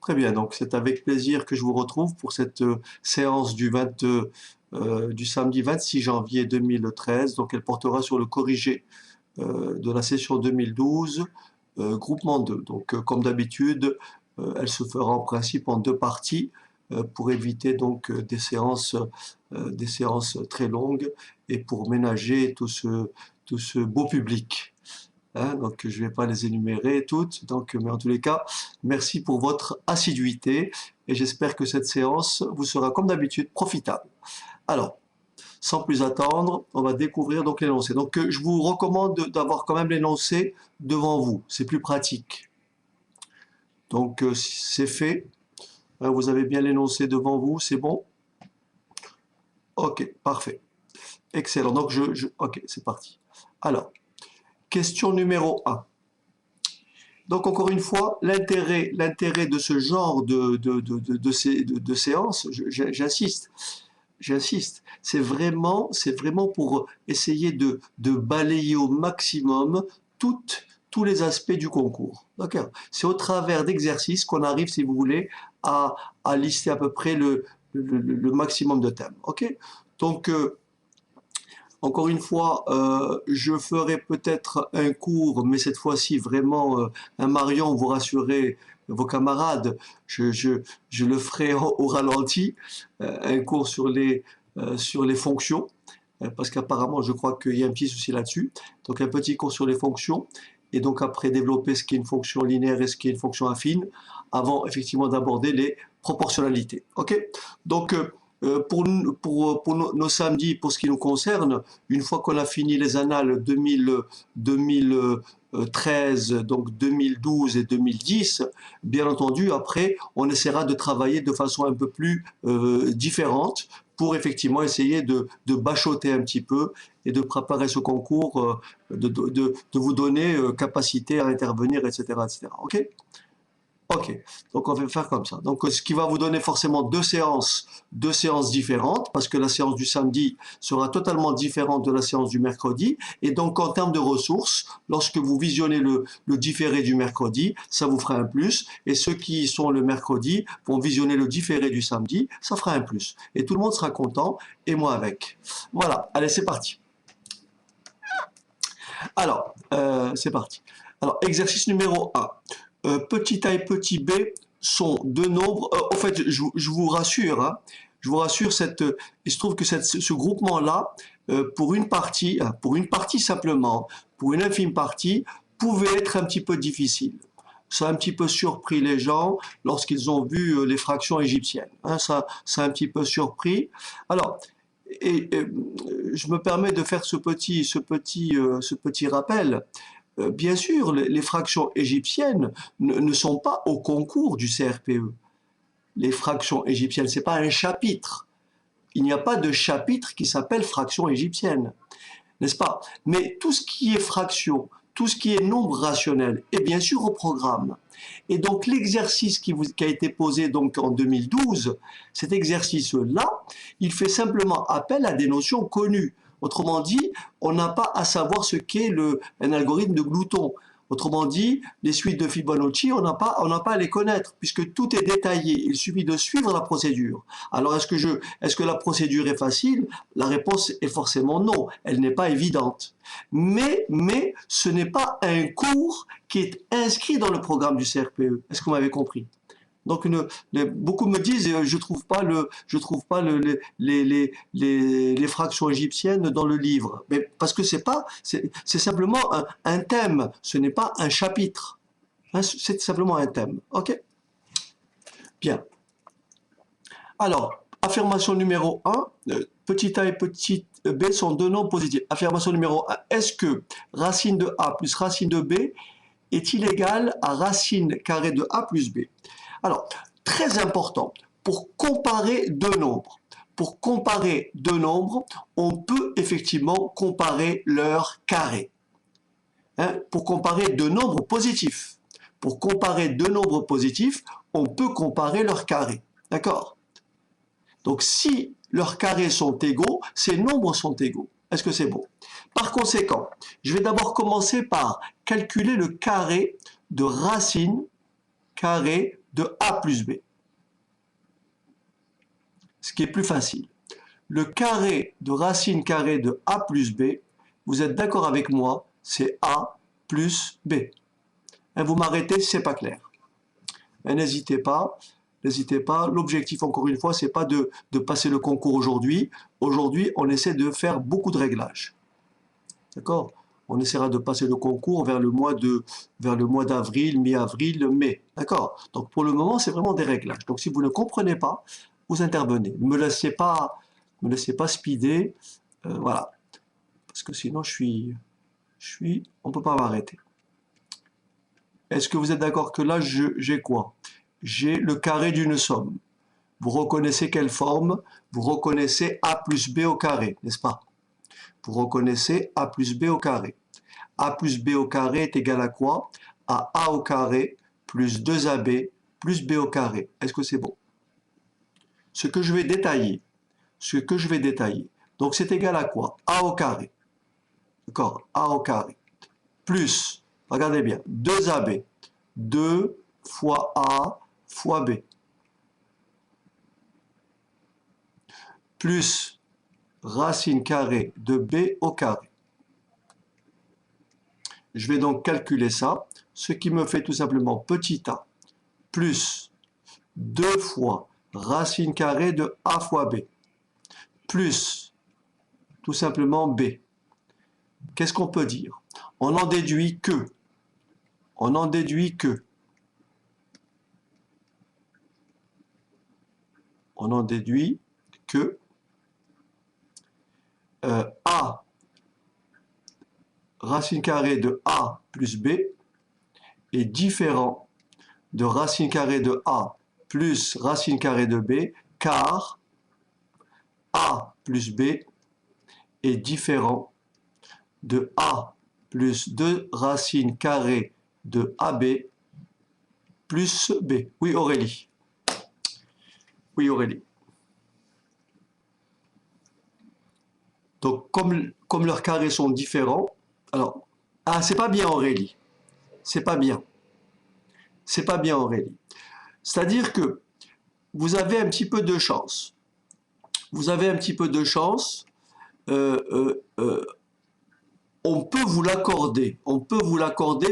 Très bien, donc c'est avec plaisir que je vous retrouve pour cette séance du samedi 26 janvier 2013. Donc elle portera sur le corrigé de la session 2012, groupement 2. Donc comme d'habitude, elle se fera en principe en deux parties pour éviter donc des séances très longues et pour ménager tout ce beau public. Hein, donc je ne vais pas les énumérer toutes, donc, mais en tous les cas, merci pour votre assiduité et j'espère que cette séance vous sera comme d'habitude profitable. Alors, sans plus attendre, on va découvrir donc l'énoncé. Donc je vous recommande d'avoir quand même l'énoncé devant vous, c'est plus pratique. Donc c'est fait, hein, vous avez bien l'énoncé devant vous, c'est bon? Ok, parfait, excellent. Donc ok, c'est parti. Alors, question numéro 1. Donc encore une fois, l'intérêt de ce genre de séance, j'insiste, c'est vraiment pour essayer de balayer au maximum tous les aspects du concours. D'accord? C'est au travers d'exercices qu'on arrive, si vous voulez, à lister à peu près le maximum de thèmes. Ok? Donc, encore une fois, je ferai peut-être un cours, mais cette fois-ci vraiment un Marion, vous rassurez vos camarades, je le ferai au ralenti, un cours sur les fonctions, parce qu'apparemment je crois qu'il y a un petit souci là-dessus. Donc un petit cours sur les fonctions, et donc après développer ce qui est une fonction linéaire et ce qui est une fonction affine, avant effectivement d'aborder les proportionnalités. Ok? Donc pour nos samedis, pour ce qui nous concerne, une fois qu'on a fini les annales 2013, donc 2012 et 2010, bien entendu, après, on essaiera de travailler de façon un peu plus différente pour effectivement essayer de bachoter un petit peu et de préparer ce concours, de vous donner capacité à intervenir, etc., etc. OK? Ok, donc on va faire comme ça. Donc ce qui va vous donner forcément deux séances différentes, parce que la séance du samedi sera totalement différente de la séance du mercredi. Et donc en termes de ressources, lorsque vous visionnez le différé du mercredi, ça vous fera un plus. Et ceux qui sont le mercredi vont visionner le différé du samedi, ça fera un plus. Et tout le monde sera content, et moi avec. Voilà, allez, c'est parti. Alors, c'est parti. Alors, exercice numéro 1. Petit a et petit b sont deux nombres. En fait, je vous rassure, hein, il se trouve que ce groupement-là, pour une partie simplement, pour une infime partie, pouvait être un petit peu difficile. Ça a un petit peu surpris les gens lorsqu'ils ont vu les fractions égyptiennes. Hein, ça a un petit peu surpris. Alors, je me permets de faire ce petit rappel. Bien sûr, les fractions égyptiennes ne sont pas au concours du CRPE. Les fractions égyptiennes, ce n'est pas un chapitre. Il n'y a pas de chapitre qui s'appelle fraction égyptienne, n'est-ce pas? Mais tout ce qui est fraction, tout ce qui est nombre rationnel est bien sûr au programme. Et donc l'exercice qui a été posé donc en 2012, cet exercice-là, il fait simplement appel à des notions connues. Autrement dit, on n'a pas à savoir ce qu'est un algorithme de glouton. Autrement dit, les suites de Fibonacci, on n'a pas à les connaître, puisque tout est détaillé. Il suffit de suivre la procédure. Alors, est-ce que la procédure est facile? La réponse est forcément non. Elle n'est pas évidente. Mais ce n'est pas un cours qui est inscrit dans le programme du CRPE. Est-ce que vous m'avez compris? Donc beaucoup me disent je trouve pas les fractions égyptiennes dans le livre. Mais parce que c'est simplement un thème, ce n'est pas un chapitre. Hein, c'est simplement un thème. OK? Bien. Alors, affirmation numéro 1, petit a et petit b sont deux nombres positifs. Affirmation numéro 1, est-ce que racine de a plus racine de b est-il égal à racine carrée de a plus b? Alors, très important, pour comparer deux nombres, on peut effectivement comparer leur carré. Hein, pour comparer deux nombres positifs. Pour comparer deux nombres positifs, on peut comparer leur carré. D'accord? Donc, si leurs carrés sont égaux, ces nombres sont égaux. Est-ce que c'est bon? Par conséquent, je vais d'abord commencer par calculer le carré de racine carré de A plus B. Ce qui est plus facile. Le carré de racine carrée de A plus B, vous êtes d'accord avec moi, c'est A plus B. Et vous m'arrêtez si ce n'est pas clair. N'hésitez pas, n'hésitez pas. L'objectif, encore une fois, c'est pas de passer le concours aujourd'hui. Aujourd'hui, on essaie de faire beaucoup de réglages. D'accord? On essaiera de passer le concours vers le mois d'avril, mi-avril, mai. D'accord? Donc pour le moment, c'est vraiment des réglages. Donc si vous ne comprenez pas, vous intervenez. Ne me laissez pas speeder. Voilà. Parce que sinon, on ne peut pas m'arrêter. Est-ce que vous êtes d'accord que là, j'ai quoi? J'ai le carré d'une somme. Vous reconnaissez quelle forme? Vous reconnaissez A plus B au carré, n'est-ce pas? Vous reconnaissez A plus B au carré. A plus B au carré est égal à quoi? À A au carré plus 2AB plus B au carré. Est-ce que c'est bon? Ce que je vais détailler, donc c'est égal à quoi? A au carré. D'accord? A au carré. Plus, regardez bien, 2AB. 2 fois A fois B. Plus racine carrée de B au carré. Je vais donc calculer ça, ce qui me fait tout simplement petit a plus 2 fois racine carrée de A fois B, plus tout simplement B. Qu'est-ce qu'on peut dire? On en déduit que, A racine carrée de A plus B est différent de racine carrée de A plus racine carrée de B, car A plus B est différent de A plus 2 racine carrée de AB plus B. Oui, Aurélie. Oui, Aurélie. Donc, comme leurs carrés sont différents, alors, ah, c'est pas bien, Aurélie. C'est pas bien. C'est pas bien, Aurélie. C'est-à-dire que vous avez un petit peu de chance. Vous avez un petit peu de chance. On peut vous l'accorder,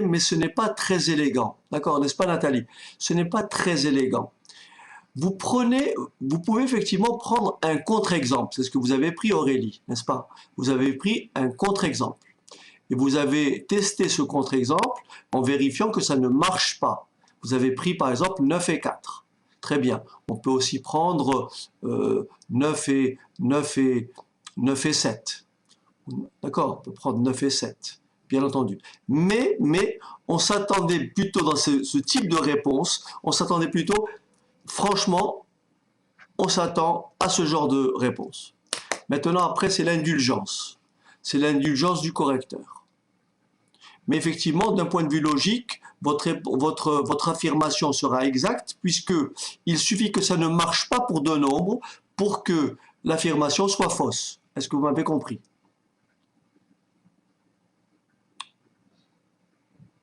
mais ce n'est pas très élégant. D'accord, n'est-ce pas, Nathalie? Ce n'est pas très élégant. Vous pouvez effectivement prendre un contre-exemple. C'est ce que vous avez pris, Aurélie, n'est-ce pas? Vous avez pris un contre-exemple. Et vous avez testé ce contre-exemple en vérifiant que ça ne marche pas. Vous avez pris par exemple 9 et 4. Très bien. On peut aussi prendre 9 et 7. D'accord? On peut prendre 9 et 7, bien entendu. Mais on s'attendait plutôt dans ce type de réponse, franchement, on s'attend à ce genre de réponse. Maintenant, après, c'est l'indulgence. C'est l'indulgence du correcteur. Mais effectivement, d'un point de vue logique, votre affirmation sera exacte, puisque il suffit que ça ne marche pas pour deux nombres pour que l'affirmation soit fausse. Est-ce que vous m'avez compris?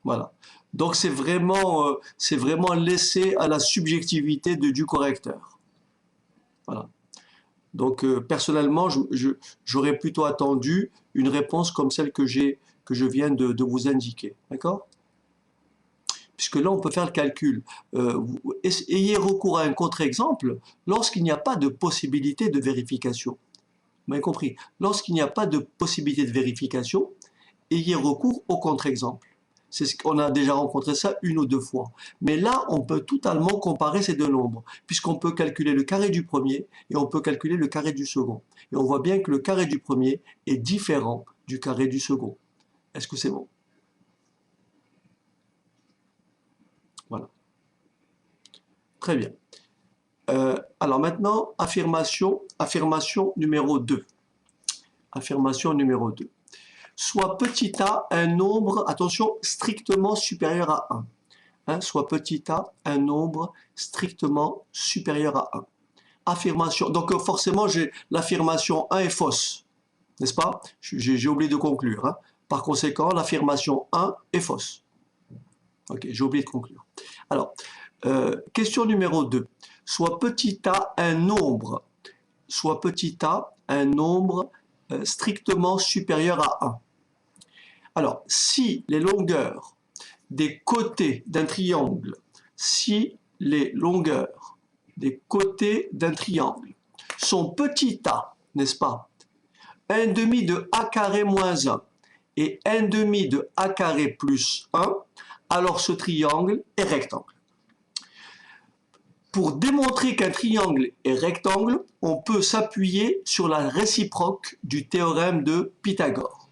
Voilà. Donc c'est vraiment laissé à la subjectivité du correcteur. Voilà. Donc personnellement, j'aurais plutôt attendu une réponse comme celle que je viens de vous indiquer. D'accord? Puisque là, on peut faire le calcul. Ayez recours à un contre-exemple lorsqu'il n'y a pas de possibilité de vérification. Vous m'avez compris? Lorsqu'il n'y a pas de possibilité de vérification, ayez recours au contre-exemple. C'est ce qu'on a déjà rencontré ça une ou deux fois. Mais là, on peut totalement comparer ces deux nombres, puisqu'on peut calculer le carré du premier et on peut calculer le carré du second. Et on voit bien que le carré du premier est différent du carré du second. Est-ce que c'est bon? Voilà. Très bien. Alors maintenant, affirmation numéro 2. Affirmation numéro 2. Soit petit a un nombre, attention, strictement supérieur à 1. Hein, soit petit a un nombre strictement supérieur à 1. Affirmation, donc forcément, l'affirmation 1 est fausse, n'est-ce pas? J'ai oublié de conclure. Hein. Par conséquent, l'affirmation 1 est fausse. Ok, j'ai oublié de conclure. Alors, Question numéro 2. Soit petit a un nombre, strictement supérieur à 1. Alors, si les longueurs des côtés d'un triangle, sont petit a, n'est-ce pas? 1 demi de a carré moins 1 et 1 demi de a carré plus 1, alors ce triangle est rectangle. Pour démontrer qu'un triangle est rectangle, on peut s'appuyer sur la réciproque du théorème de Pythagore.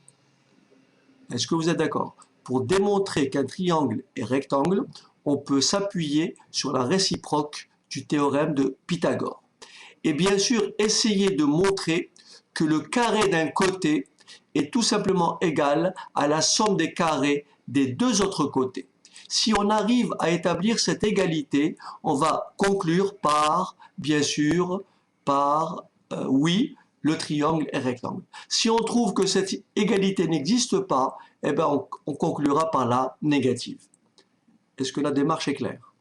Est-ce que vous êtes d'accord? Pour démontrer qu'un triangle est rectangle, on peut s'appuyer sur la réciproque du théorème de Pythagore. Et bien sûr, essayer de montrer que le carré d'un côté est tout simplement égal à la somme des carrés des deux autres côtés. Si on arrive à établir cette égalité, on va conclure par, bien sûr, oui, le triangle est rectangle. Si on trouve que cette égalité n'existe pas, eh ben on conclura par la négative. Est-ce que la démarche est claire?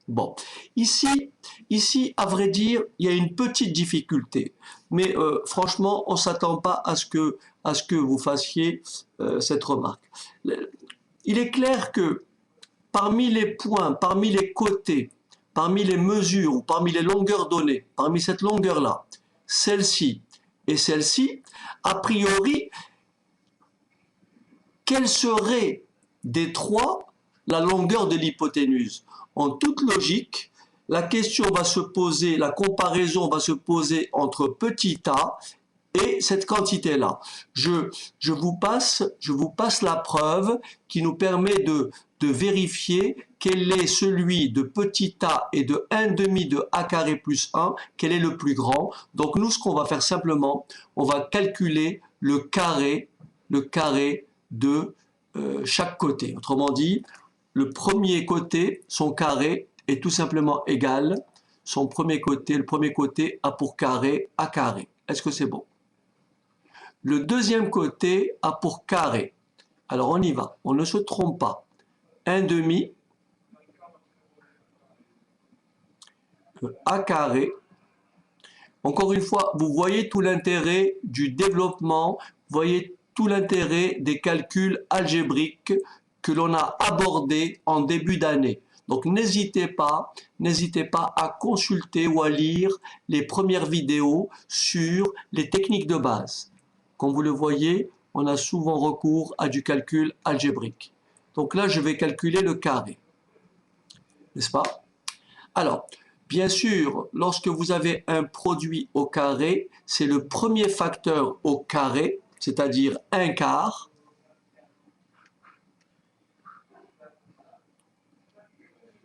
Bon, ici, à vrai dire, il y a une petite difficulté, mais franchement, on ne s'attend pas à ce que vous fassiez cette remarque. Il est clair que parmi les points, parmi les côtés, parmi les mesures ou parmi les longueurs données, parmi cette longueur-là, celle-ci et celle-ci, a priori, quelle serait des trois la longueur de l'hypoténuse? En toute logique, la question va se poser, la comparaison va se poser entre petit a et cette quantité-là. Je vous passe la preuve qui nous permet de vérifier quel est celui de petit a et de 1 demi de a carré plus 1, quel est le plus grand. Donc nous, ce qu'on va faire simplement, on va calculer le carré de chaque côté. Autrement dit, le premier côté, son carré, est tout simplement égal. Le premier côté a pour carré a carré. Est-ce que c'est bon? Le deuxième côté a pour carré. Alors on y va, on ne se trompe pas. 1 demi a carré. Encore une fois, vous voyez tout l'intérêt du développement, vous voyez tout l'intérêt des calculs algébriques que l'on a abordés en début d'année. Donc n'hésitez pas à consulter ou à lire les premières vidéos sur les techniques de base. Comme vous le voyez, on a souvent recours à du calcul algébrique. Donc là, je vais calculer le carré. N'est-ce pas? Alors, bien sûr, lorsque vous avez un produit au carré, c'est le premier facteur au carré, c'est-à-dire 1 quart,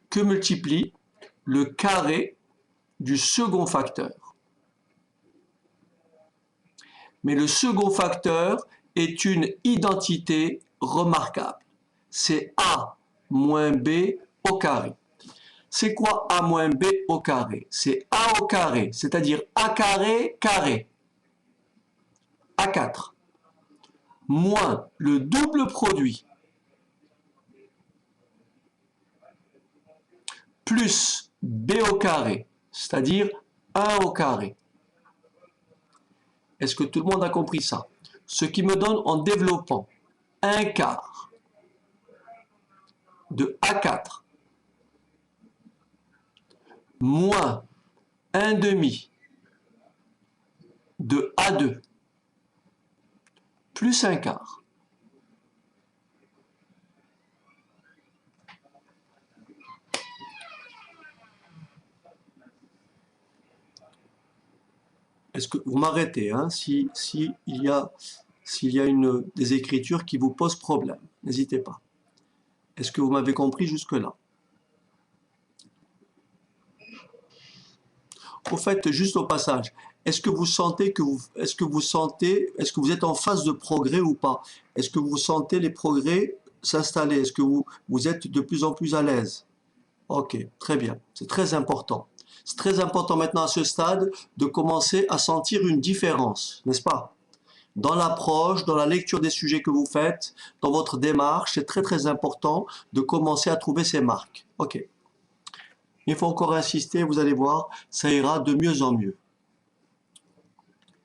que multiplie le carré du second facteur. Mais le second facteur est une identité remarquable. C'est a moins b au carré. C'est quoi a moins b au carré? C'est a au carré, c'est-à-dire a carré carré, A4, moins le double produit, plus b au carré, c'est-à-dire 1 au carré. Est-ce que tout le monde a compris ça? Ce qui me donne en développant 1 quart de A4 moins 1 demi de A2 plus 1 quart. Est-ce que vous m'arrêtez hein, s'il y a des écritures qui vous posent problème? N'hésitez pas. Est-ce que vous m'avez compris jusque-là? Au fait, juste au passage, est-ce que vous êtes en phase de progrès ou pas? Est-ce que vous sentez les progrès s'installer? Est-ce que vous êtes de plus en plus à l'aise? Ok, très bien, c'est très important. C'est très important maintenant à ce stade de commencer à sentir une différence, n'est-ce pas? dans l'approche, dans la lecture des sujets que vous faites, dans votre démarche, c'est très très important de commencer à trouver ces marques. Ok. Il faut encore insister, vous allez voir, ça ira de mieux en mieux.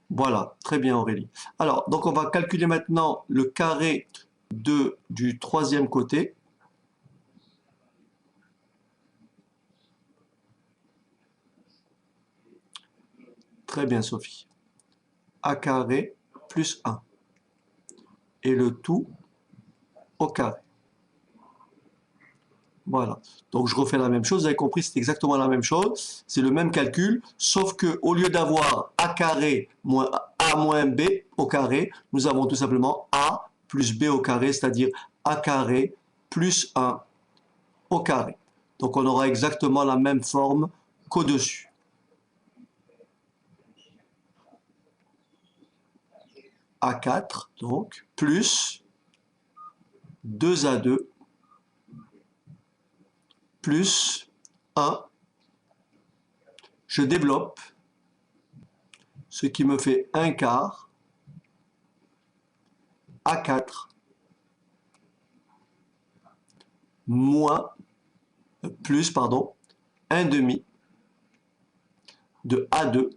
Voilà, très bien Aurélie. Alors, donc on va calculer maintenant le carré du troisième côté. Très bien Sophie. A carré plus 1. Et le tout au carré. Voilà. Donc je refais la même chose. Vous avez compris, c'est exactement la même chose. C'est le même calcul, sauf que au lieu d'avoir a carré moins a moins b au carré, nous avons tout simplement a plus b au carré, c'est-à-dire a carré plus 1 au carré. Donc on aura exactement la même forme qu'au-dessus. A4, donc, plus 2A2 plus 1. Je développe, ce qui me fait 1 quart, A4, moins, plus, pardon, 1 demi de A2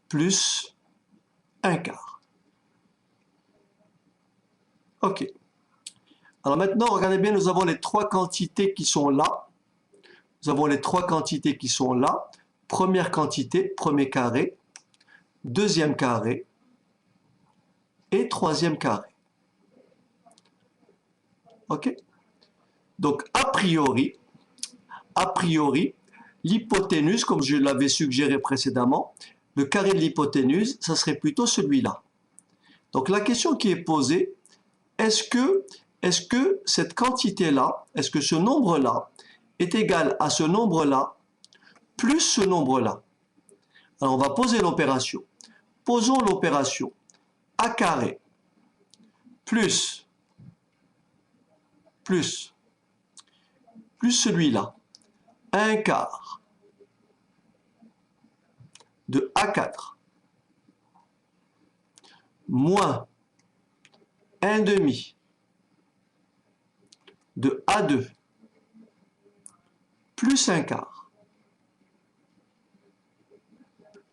plus 1 quart. Ok. Alors maintenant, regardez bien, nous avons les trois quantités qui sont là. Nous avons les trois quantités qui sont là. Première quantité, premier carré, deuxième carré et troisième carré. Ok? Donc, a priori, l'hypoténuse, comme je l'avais suggéré précédemment, le carré de l'hypoténuse, ça serait plutôt celui-là. Donc, la question qui est posée, est-ce que cette quantité-là, est-ce que ce nombre-là est égal à ce nombre-là plus ce nombre-là? Alors, on va poser l'opération. Posons l'opération. A carré plus celui-là. 1 quart de A4 moins 1 demi de A2 plus 1 quart.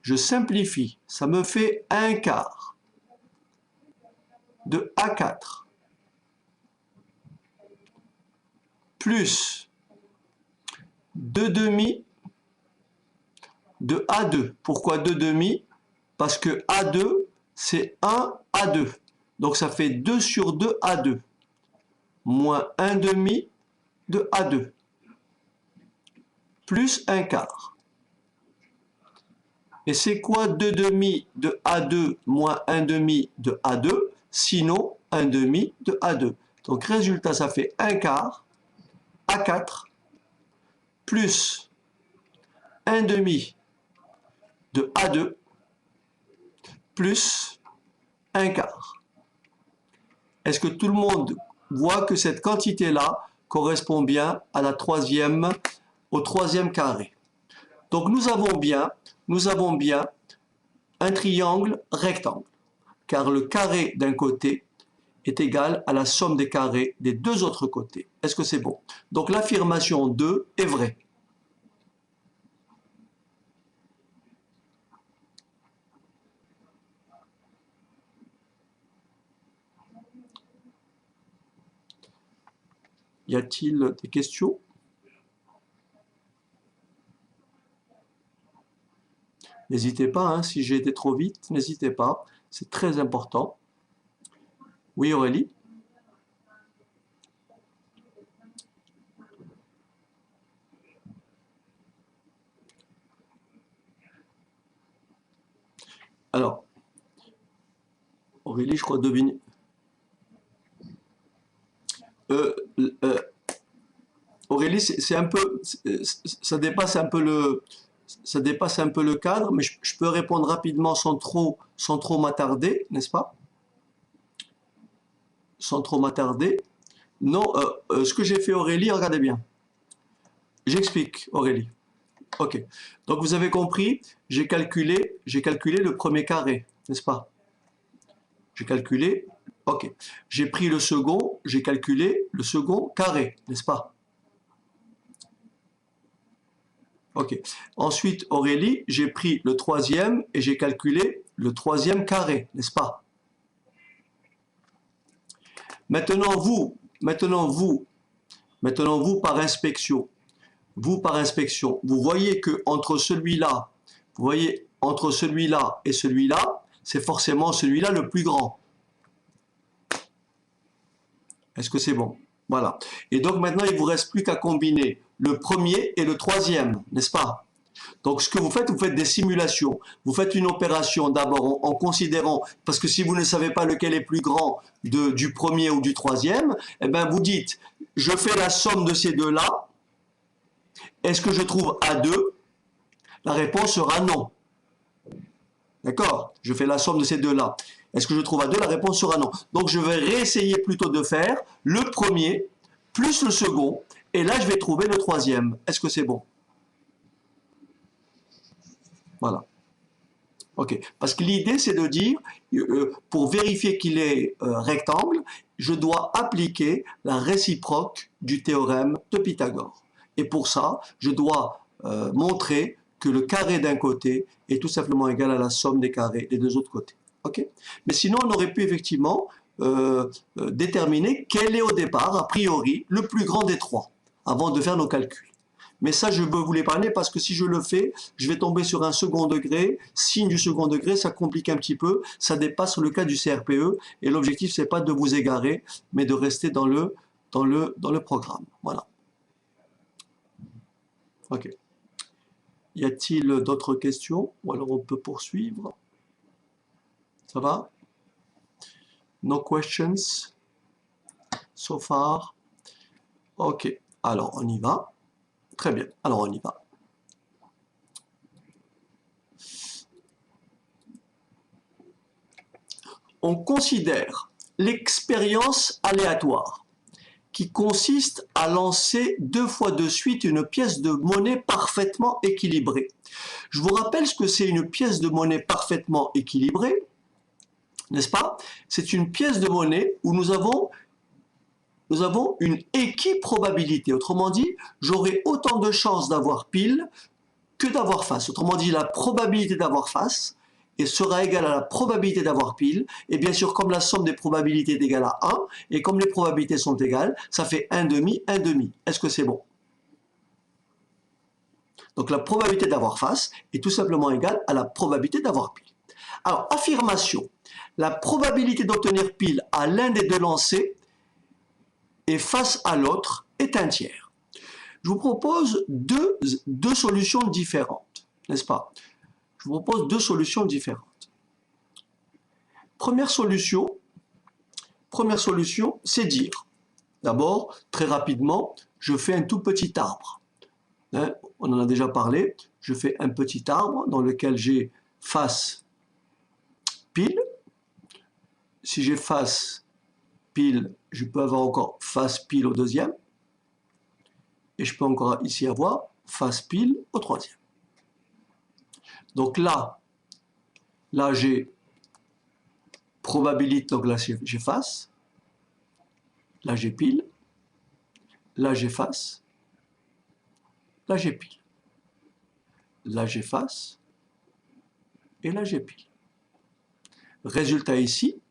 Je simplifie, ça me fait 1 quart de A4 plus 2 demi de A2. Pourquoi 2 demi? Parce que A2, c'est 1 A2. Donc ça fait 2 sur 2 A2. Moins 1 demi de A2. Plus 1 quart. Et c'est quoi 2 demi de A2 moins 1 demi de A2? Sinon 1 demi de A2. Donc résultat, ça fait 1 quart A4 plus 1 demi de A2 plus 1 quart. Est-ce que tout le monde voit que cette quantité-là correspond bien à au troisième carré? Donc nous avons bien un triangle rectangle, car le carré d'un côté est égal à la somme des carrés des deux autres côtés. Est-ce que c'est bon? Donc l'affirmation 2 est vraie. Y a-t-il des questions? N'hésitez pas, hein, si j'ai été trop vite, n'hésitez pas, c'est très important. Oui, Aurélie? Alors, Aurélie, je crois deviner. Aurélie, c'est un peu, ça dépasse un peu le cadre, mais je peux répondre rapidement sans trop m'attarder, n'est-ce pas? Sans trop m'attarder. Non, ce que j'ai fait Aurélie, regardez bien. J'explique Aurélie. Ok. Donc vous avez compris, j'ai calculé le premier carré, n'est-ce pas? J'ai calculé, ok. J'ai pris le second, j'ai calculé le second carré, n'est-ce pas? Ok. Ensuite, Aurélie, j'ai pris le troisième et j'ai calculé le troisième carré, n'est-ce pas? Maintenant vous par inspection. Vous voyez que entre celui-là, vous voyez entre celui-là et celui-là, c'est forcément celui-là le plus grand. Est-ce que c'est bon? Voilà. Et donc maintenant, il vous reste plus qu'à combiner le premier et le troisième, n'est-ce pas? Donc, ce que vous faites des simulations. Vous faites une opération d'abord en considérant, parce que si vous ne savez pas lequel est plus grand du premier ou du troisième, eh ben, vous dites, je fais la somme de ces deux-là. Est-ce que je trouve A2? La réponse sera non. D'accord? Je fais la somme de ces deux-là. Est-ce que je trouve A2? La réponse sera non. Donc, je vais réessayer plutôt de faire le premier plus le second. Et là, je vais trouver le troisième. Est-ce que c'est bon? Voilà. Ok. Parce que l'idée, c'est de dire, pour vérifier qu'il est rectangle, je dois appliquer la réciproque du théorème de Pythagore. Et pour ça, je dois montrer que le carré d'un côté est tout simplement égal à la somme des carrés des deux autres côtés. Ok. Mais sinon, on aurait pu effectivement déterminer quel est au départ, a priori, le plus grand des trois, avant de faire nos calculs. Mais ça, je veux vous l'épargner parce que si je le fais, je vais tomber sur un second degré. Signe du second degré, ça complique un petit peu. Ça dépasse le cas du CRPE. Et l'objectif, c'est pas de vous égarer, mais de rester dans le programme. Voilà. OK. Y a-t-il d'autres questions? Ou alors on peut poursuivre? Ça va? No questions so far? OK. Alors, on y va. Très bien. Alors, on y va. On considère l'expérience aléatoire, qui consiste à lancer 2 fois de suite une pièce de monnaie parfaitement équilibrée. Je vous rappelle ce que c'est une pièce de monnaie parfaitement équilibrée, n'est-ce pas? C'est une pièce de monnaie où nous avons une équiprobabilité. Autrement dit, j'aurai autant de chances d'avoir pile que d'avoir face. Autrement dit, la probabilité d'avoir face sera égale à la probabilité d'avoir pile. Et bien sûr, comme la somme des probabilités est égale à 1, et comme les probabilités sont égales, ça fait 1 demi, 1 demi. Est-ce que c'est bon? Donc la probabilité d'avoir face est tout simplement égale à la probabilité d'avoir pile. Alors, affirmation. La probabilité d'obtenir pile à l'un des deux lancers et face à l'autre est un tiers. Je vous propose deux solutions différentes, n'est-ce pas? Je vous propose 2 solutions différentes. Première solution, c'est dire, d'abord, très rapidement, je fais un tout petit arbre. Hein, on en a déjà parlé. Je fais un petit arbre dans lequel j'ai face pile. Si j'ai face pile, je peux avoir encore face pile au deuxième. Et je peux encore ici avoir face pile au troisième. Donc là j'ai probabilité, donc là j'ai face, là j'ai pile, là j'ai face, là j'ai pile, là j'ai face, et là j'ai pile. Résultat ici,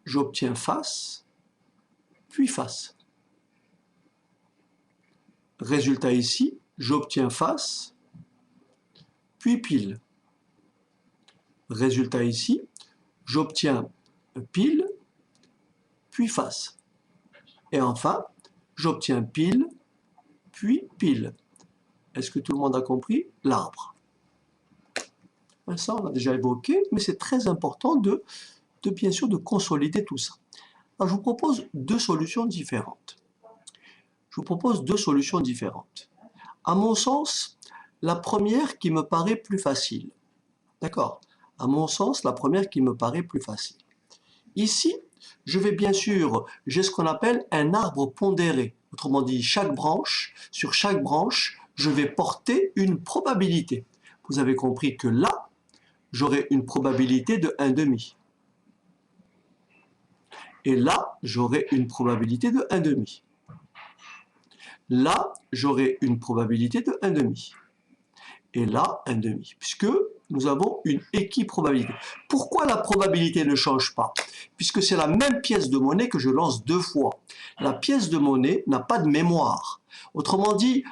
j'obtiens face, puis face. Résultat ici, j'obtiens face, puis pile. Résultat ici, j'obtiens pile, puis face. Et enfin, j'obtiens pile, puis pile. Est-ce que tout le monde a compris? L'arbre. Ça, on l'a déjà évoqué, mais c'est très important bien sûr de consolider tout ça. Alors, je vous propose 2 solutions différentes. À mon sens, la première qui me paraît plus facile. D'accord? À mon sens, la première qui me paraît plus facile. Ici, j'ai ce qu'on appelle un arbre pondéré. Autrement dit, sur chaque branche, je vais porter une probabilité. Vous avez compris que là, j'aurai une probabilité de 1,5. Et là, j'aurai une probabilité de 1,5. Là, j'aurai une probabilité de 1,5. Et là, 1,5. Puisque nous avons une équiprobabilité. Pourquoi la probabilité ne change pas? Puisque c'est la même pièce de monnaie que je lance 2 fois. La pièce de monnaie n'a pas de mémoire. Autrement dit,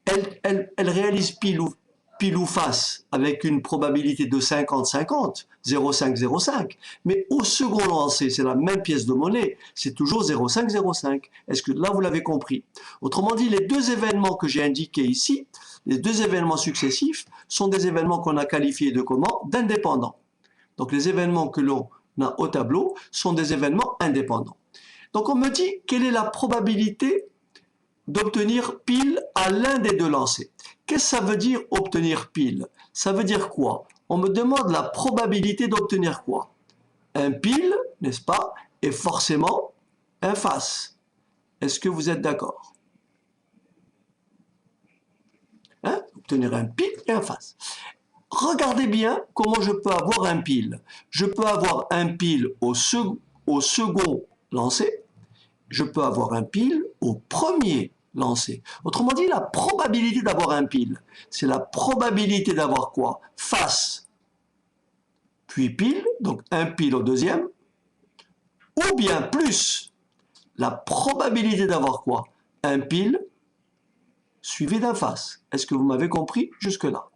elle réalise pile ou face avec une probabilité de 50-50, 0,5, 0,5. Mais au second lancer, c'est la même pièce de monnaie, c'est toujours 0,5, 0,5. Est-ce que là, vous l'avez compris? Autrement dit, les deux événements que j'ai indiqués ici, les deux événements successifs, sont des événements qu'on a qualifiés de comment? D'indépendants. Donc les événements que l'on a au tableau sont des événements indépendants. Donc on me dit, quelle est la probabilité d'obtenir pile à l'un des deux lancers? Qu'est-ce que ça veut dire obtenir pile? Ça veut dire quoi? On me demande la probabilité d'obtenir quoi? Un pile, n'est-ce pas, est forcément un face. Est-ce que vous êtes d'accord? Hein? Obtenir un pile et un face. Regardez bien comment je peux avoir un pile. Je peux avoir un pile au second lancer. Je peux avoir un pile au premier lancé. Autrement dit, la probabilité d'avoir un pile, c'est la probabilité d'avoir quoi? Face, puis pile, donc un pile au deuxième, ou bien plus la probabilité d'avoir quoi? Un pile suivi d'un face. Est-ce que vous m'avez compris jusque-là?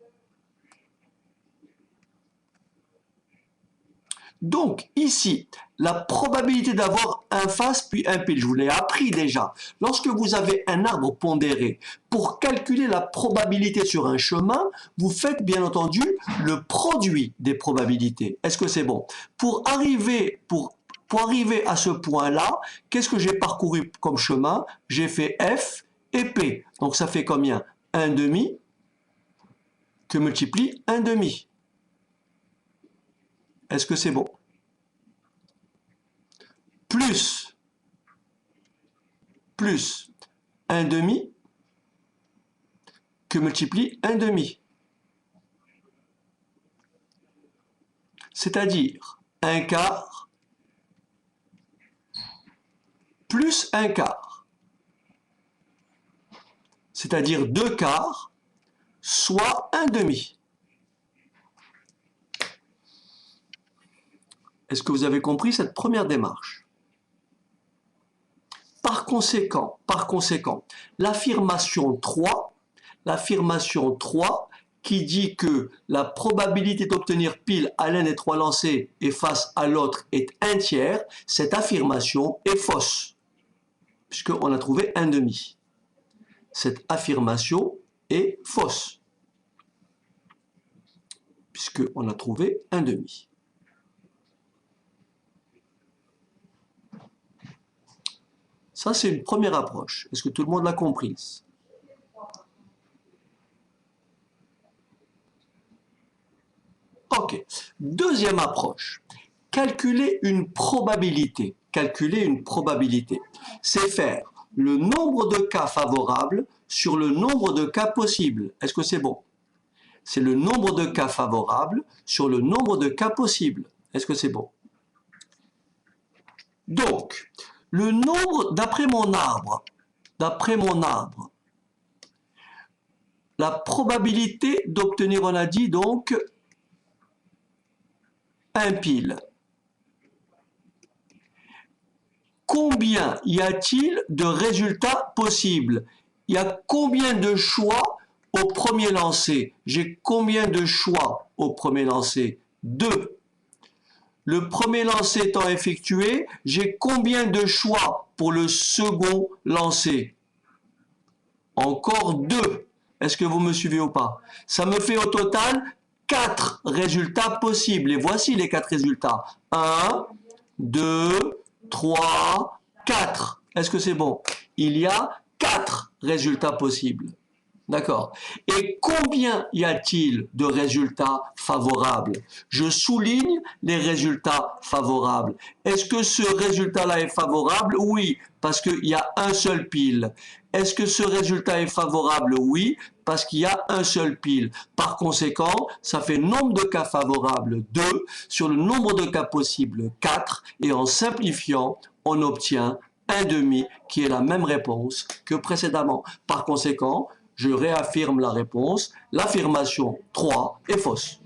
Donc, ici, la probabilité d'avoir un face puis un pile, je vous l'ai appris déjà. Lorsque vous avez un arbre pondéré, pour calculer la probabilité sur un chemin, vous faites bien entendu le produit des probabilités. Est-ce que c'est bon? Pour arriver à ce point-là, qu'est-ce que j'ai parcouru comme chemin? J'ai fait F et P. Donc, ça fait combien? 1,5 que multiplie 1,5. Est-ce que c'est bon? Plus 1,5 que multiplie 1,5. C'est-à-dire 1/4 plus 1/4. C'est-à-dire 2/4 soit 1,5. Est-ce que vous avez compris cette première démarche? Par conséquent, l'affirmation 3 qui dit que la probabilité d'obtenir pile à l'un des 3 lancers et face à l'autre est 1/3, cette affirmation est fausse, puisqu'on a trouvé 1,5. Cette affirmation est fausse, puisqu'on a trouvé 1,5. Ça, c'est une première approche. Est-ce que tout le monde l'a comprise? Ok. Deuxième approche. Calculer une probabilité. Calculer une probabilité. C'est faire le nombre de cas favorables sur le nombre de cas possibles. Est-ce que c'est bon? C'est le nombre de cas favorables sur le nombre de cas possibles. Est-ce que c'est bon? Donc, le nombre, d'après mon arbre, la probabilité d'obtenir, on a dit donc, un pile. Combien y a-t-il de résultats possibles? Il y a combien de choix au premier lancer? J'ai combien de choix au premier lancer? 2. Le premier lancer étant effectué, j'ai combien de choix pour le second lancer? Encore 2. Est-ce que vous me suivez ou pas? Ça me fait au total 4 résultats possibles. Et voici les 4 résultats. 1, 2, 3, 4. Est-ce que c'est bon? Il y a 4 résultats possibles. D'accord. Et combien y a-t-il de résultats favorables? Je souligne les résultats favorables. Est-ce que ce résultat-là est favorable? Oui, parce qu'il y a un seul pile. Est-ce que ce résultat est favorable? Oui, parce qu'il y a un seul pile. Par conséquent, ça fait nombre de cas favorables 2 sur le nombre de cas possibles 4, et en simplifiant, on obtient un demi qui est la même réponse que précédemment. Par conséquent, je réaffirme la réponse. L'affirmation 3 est fausse.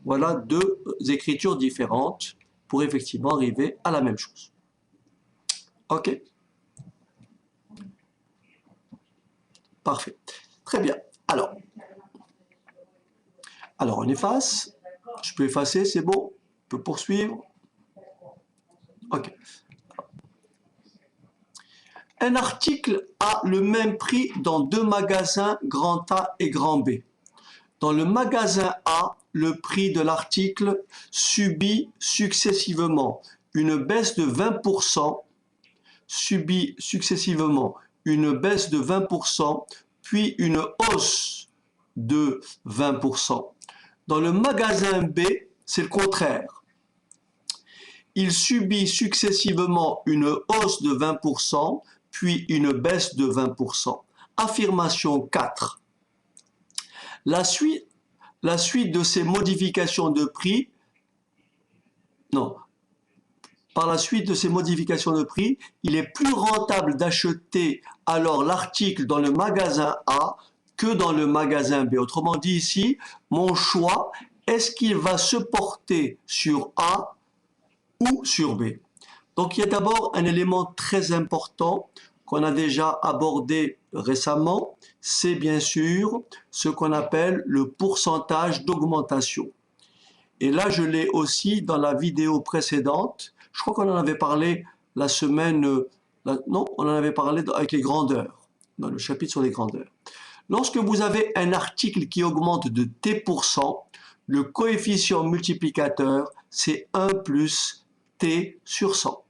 Voilà deux écritures différentes pour effectivement arriver à la même chose. OK? Parfait. Très bien. Alors on efface. Je peux effacer, c'est bon? Je peux poursuivre? OK. Un article a le même prix dans deux magasins grand A et grand B. Dans le magasin A, le prix de l'article subit successivement une baisse de 20%, puis une hausse de 20%. Dans le magasin B, c'est le contraire. Il subit successivement une hausse de 20%, puis une baisse de 20%. Affirmation 4. La suite de ces modifications de prix, par la suite de ces modifications de prix, il est plus rentable d'acheter alors l'article dans le magasin A que dans le magasin B. Autrement dit ici, mon choix, est-ce qu'il va se porter sur A ou sur B? Donc il y a d'abord un élément très important qu'on a déjà abordé récemment, c'est bien sûr ce qu'on appelle le pourcentage d'augmentation. Et là, je l'ai aussi dans la vidéo précédente. Je crois qu'on en avait parlé la semaine... non, on en avait parlé avec les grandeurs, dans le chapitre sur les grandeurs. Lorsque vous avez un article qui augmente de t%, le coefficient multiplicateur, c'est 1 plus t sur 100.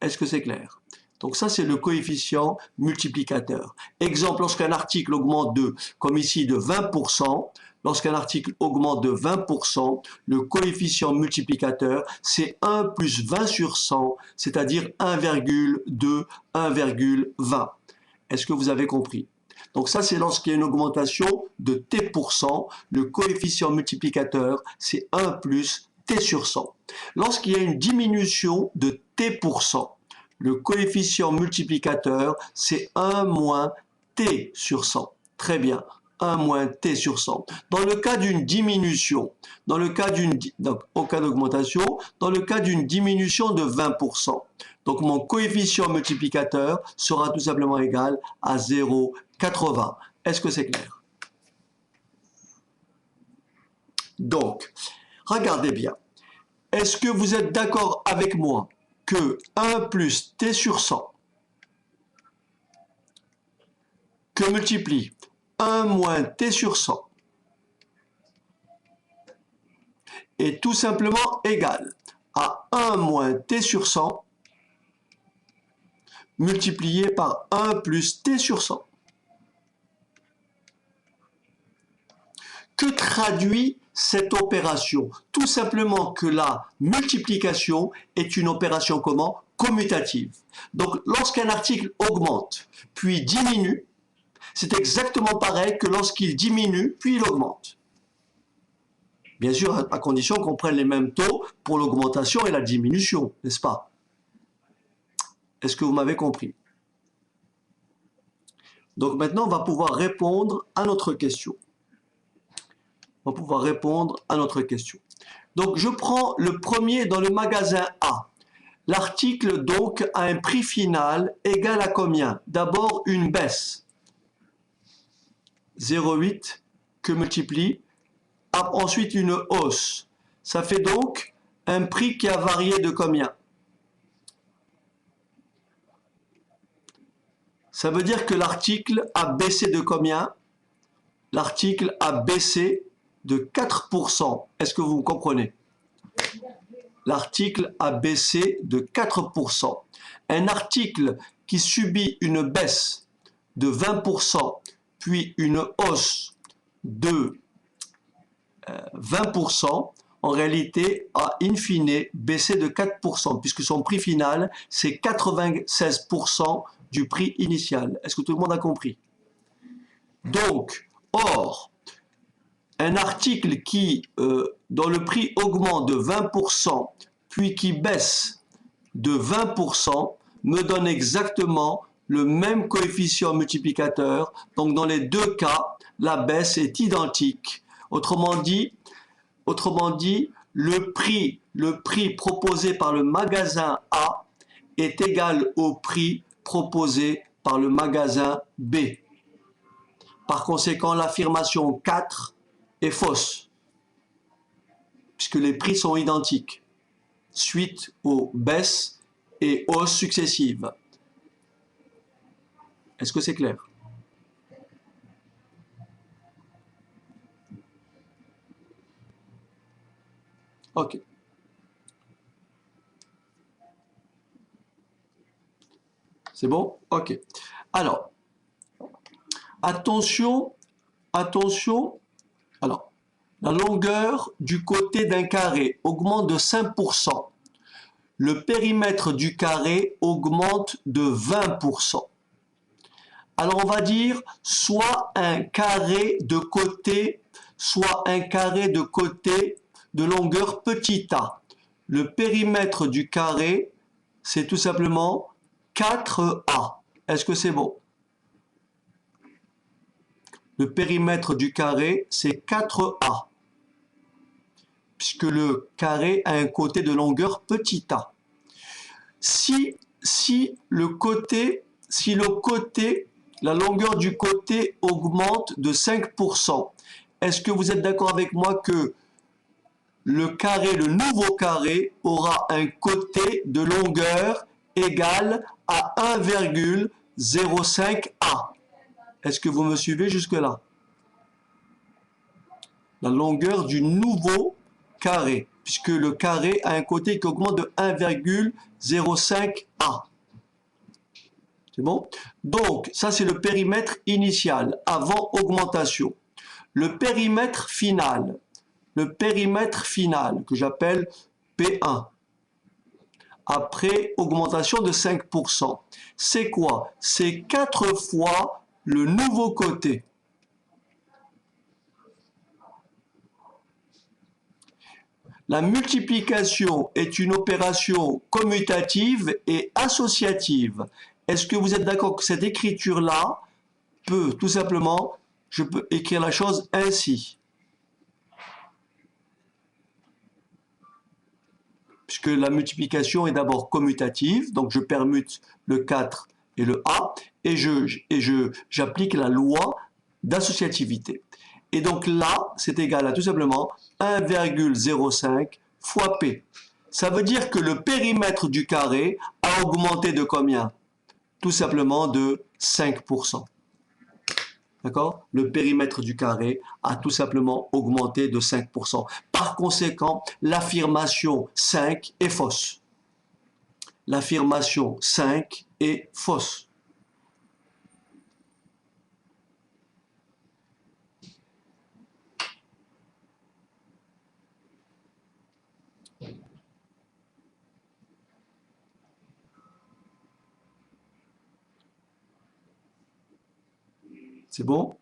Est-ce que c'est clair? Donc ça, c'est le coefficient multiplicateur. Exemple, lorsqu'un article augmente comme ici, de 20%, lorsqu'un article augmente de 20%, le coefficient multiplicateur, c'est 1 plus 20 sur 100, c'est-à-dire 1,2, 1,20. Est-ce que vous avez compris? Donc ça, c'est lorsqu'il y a une augmentation de t%, le coefficient multiplicateur, c'est 1 plus t sur 100. Lorsqu'il y a une diminution de t%, le coefficient multiplicateur, c'est 1 moins t sur 100. Très bien, 1 moins t sur 100. Dans le cas d'une diminution, au cas d'augmentation, dans le cas d'une diminution de 20%, donc mon coefficient multiplicateur sera tout simplement égal à 0,80. Est-ce que c'est clair? Donc, regardez bien. Est-ce que vous êtes d'accord avec moi que 1 plus t sur 100 que multiplie 1 moins t sur 100 est tout simplement égal à 1 moins t sur 100 multiplié par 1 plus t sur 100. Que traduit cette opération? Tout simplement que la multiplication est une opération comment? Commutative. Donc lorsqu'un article augmente puis diminue, c'est exactement pareil que lorsqu'il diminue puis il augmente. Bien sûr, à condition qu'on prenne les mêmes taux pour l'augmentation et la diminution, n'est-ce pas? Est-ce que vous m'avez compris? Donc maintenant, on va pouvoir répondre à notre question. Donc, je prends le premier dans le magasin A. L'article, donc, a un prix final égal à combien? D'abord, une baisse. 0,8 que multiplie. Ensuite, une hausse. Ça fait donc un prix qui a varié de combien? Ça veut dire que l'article a baissé de combien? L'article a baissé de 4%. Est-ce que vous comprenez? L'article a baissé de 4%. Un article qui subit une baisse de 20%, puis une hausse de 20%, en réalité a in fine baissé de 4%, puisque son prix final, c'est 96% du prix initial. Est-ce que tout le monde a compris? Donc, or, un article qui, dont le prix augmente de 20%, puis qui baisse de 20%, me donne exactement le même coefficient multiplicateur. Donc, dans les deux cas, la baisse est identique. Autrement dit, le prix proposé par le magasin A est égal au prix proposé par le magasin B. Par conséquent, l'affirmation 4 est fausse, puisque les prix sont identiques, suite aux baisses et hausses successives. Est-ce que c'est clair? Ok. C'est bon? Ok. Alors, attention, attention. Alors, la longueur du côté d'un carré augmente de 5%. Le périmètre du carré augmente de 20%. Alors, on va dire soit un carré de côté, soit un carré de côté de longueur petit a. Le périmètre du carré, c'est tout simplement 4a. Est-ce que c'est bon? Le périmètre du carré, c'est 4a, puisque le carré a un côté de longueur petit a. Si la longueur du côté augmente de 5%, est-ce que vous êtes d'accord avec moi que le nouveau carré, aura un côté de longueur égal à 1,05a? Est-ce que vous me suivez jusque-là? La longueur du nouveau carré, puisque le carré a un côté qui augmente de 1,05a. C'est bon? Donc, ça c'est le périmètre initial, avant augmentation. Le périmètre final, que j'appelle P1, après augmentation de 5%, c'est quoi? C'est 4 fois le nouveau côté. La multiplication est une opération commutative et associative. Est-ce que vous êtes d'accord que cette écriture-là peut, tout simplement, je peux écrire la chose ainsi. Puisque la multiplication est d'abord commutative, donc je permute le 4 et le A, et j'applique la loi d'associativité. Et donc là, c'est égal à tout simplement 1,05 fois P. Ça veut dire que le périmètre du carré a augmenté de combien? Tout simplement de 5%. D'accord? Le périmètre du carré a tout simplement augmenté de 5%. Par conséquent, l'affirmation 5 est fausse. L'affirmation 5 est fausse. C'est bon?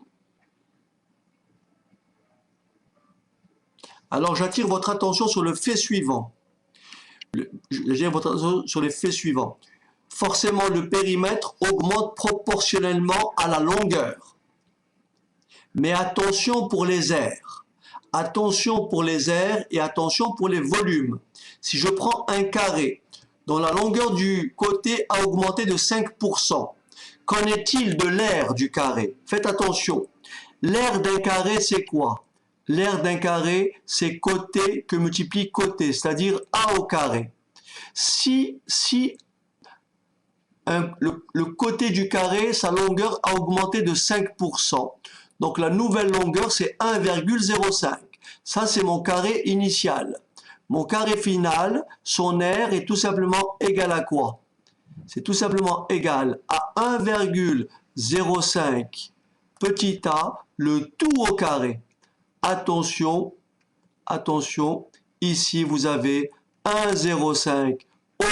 Alors, j'attire votre attention sur le fait suivant. J'attire votre attention sur les faits suivants. Forcément, le périmètre augmente proportionnellement à la longueur. Mais attention pour les aires. Attention pour les aires et attention pour les volumes. Si je prends un carré dont la longueur du côté a augmenté de 5%, qu'en est-il de l'aire du carré? Faites attention. L'aire d'un carré, c'est quoi? L'aire d'un carré, c'est côté que multiplie côté, c'est-à-dire A au carré. Si le côté du carré, sa longueur a augmenté de 5%, donc la nouvelle longueur, c'est 1,05. Ça, c'est mon carré initial. Mon carré final, son aire est tout simplement égal à quoi? c'est tout simplement égal à 1,05 petit a, le tout au carré. Attention, attention, ici vous avez 1,05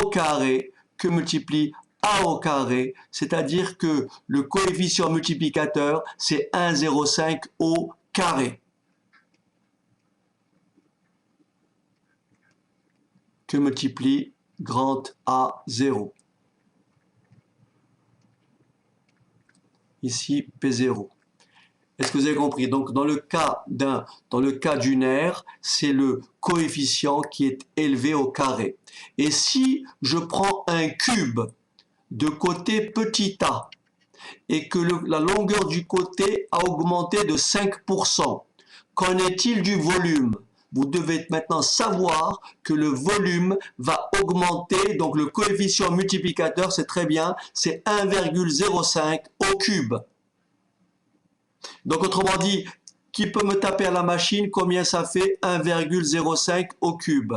au carré que multiplie a au carré, c'est-à-dire que le coefficient multiplicateur, c'est 1,05 au carré. Que multiplie grand A 0. Ici, P0. Est-ce que vous avez compris? Donc, dans le cas d'une aire, c'est le coefficient qui est élevé au carré. Et si je prends un cube de côté petit a et que la longueur du côté a augmenté de 5%, qu'en est-il du volume? Vous devez maintenant savoir que le volume va augmenter, donc le coefficient multiplicateur, c'est très bien, c'est 1,05 au cube. Donc autrement dit, qui peut me taper à la machine combien ça fait 1,05 au cube?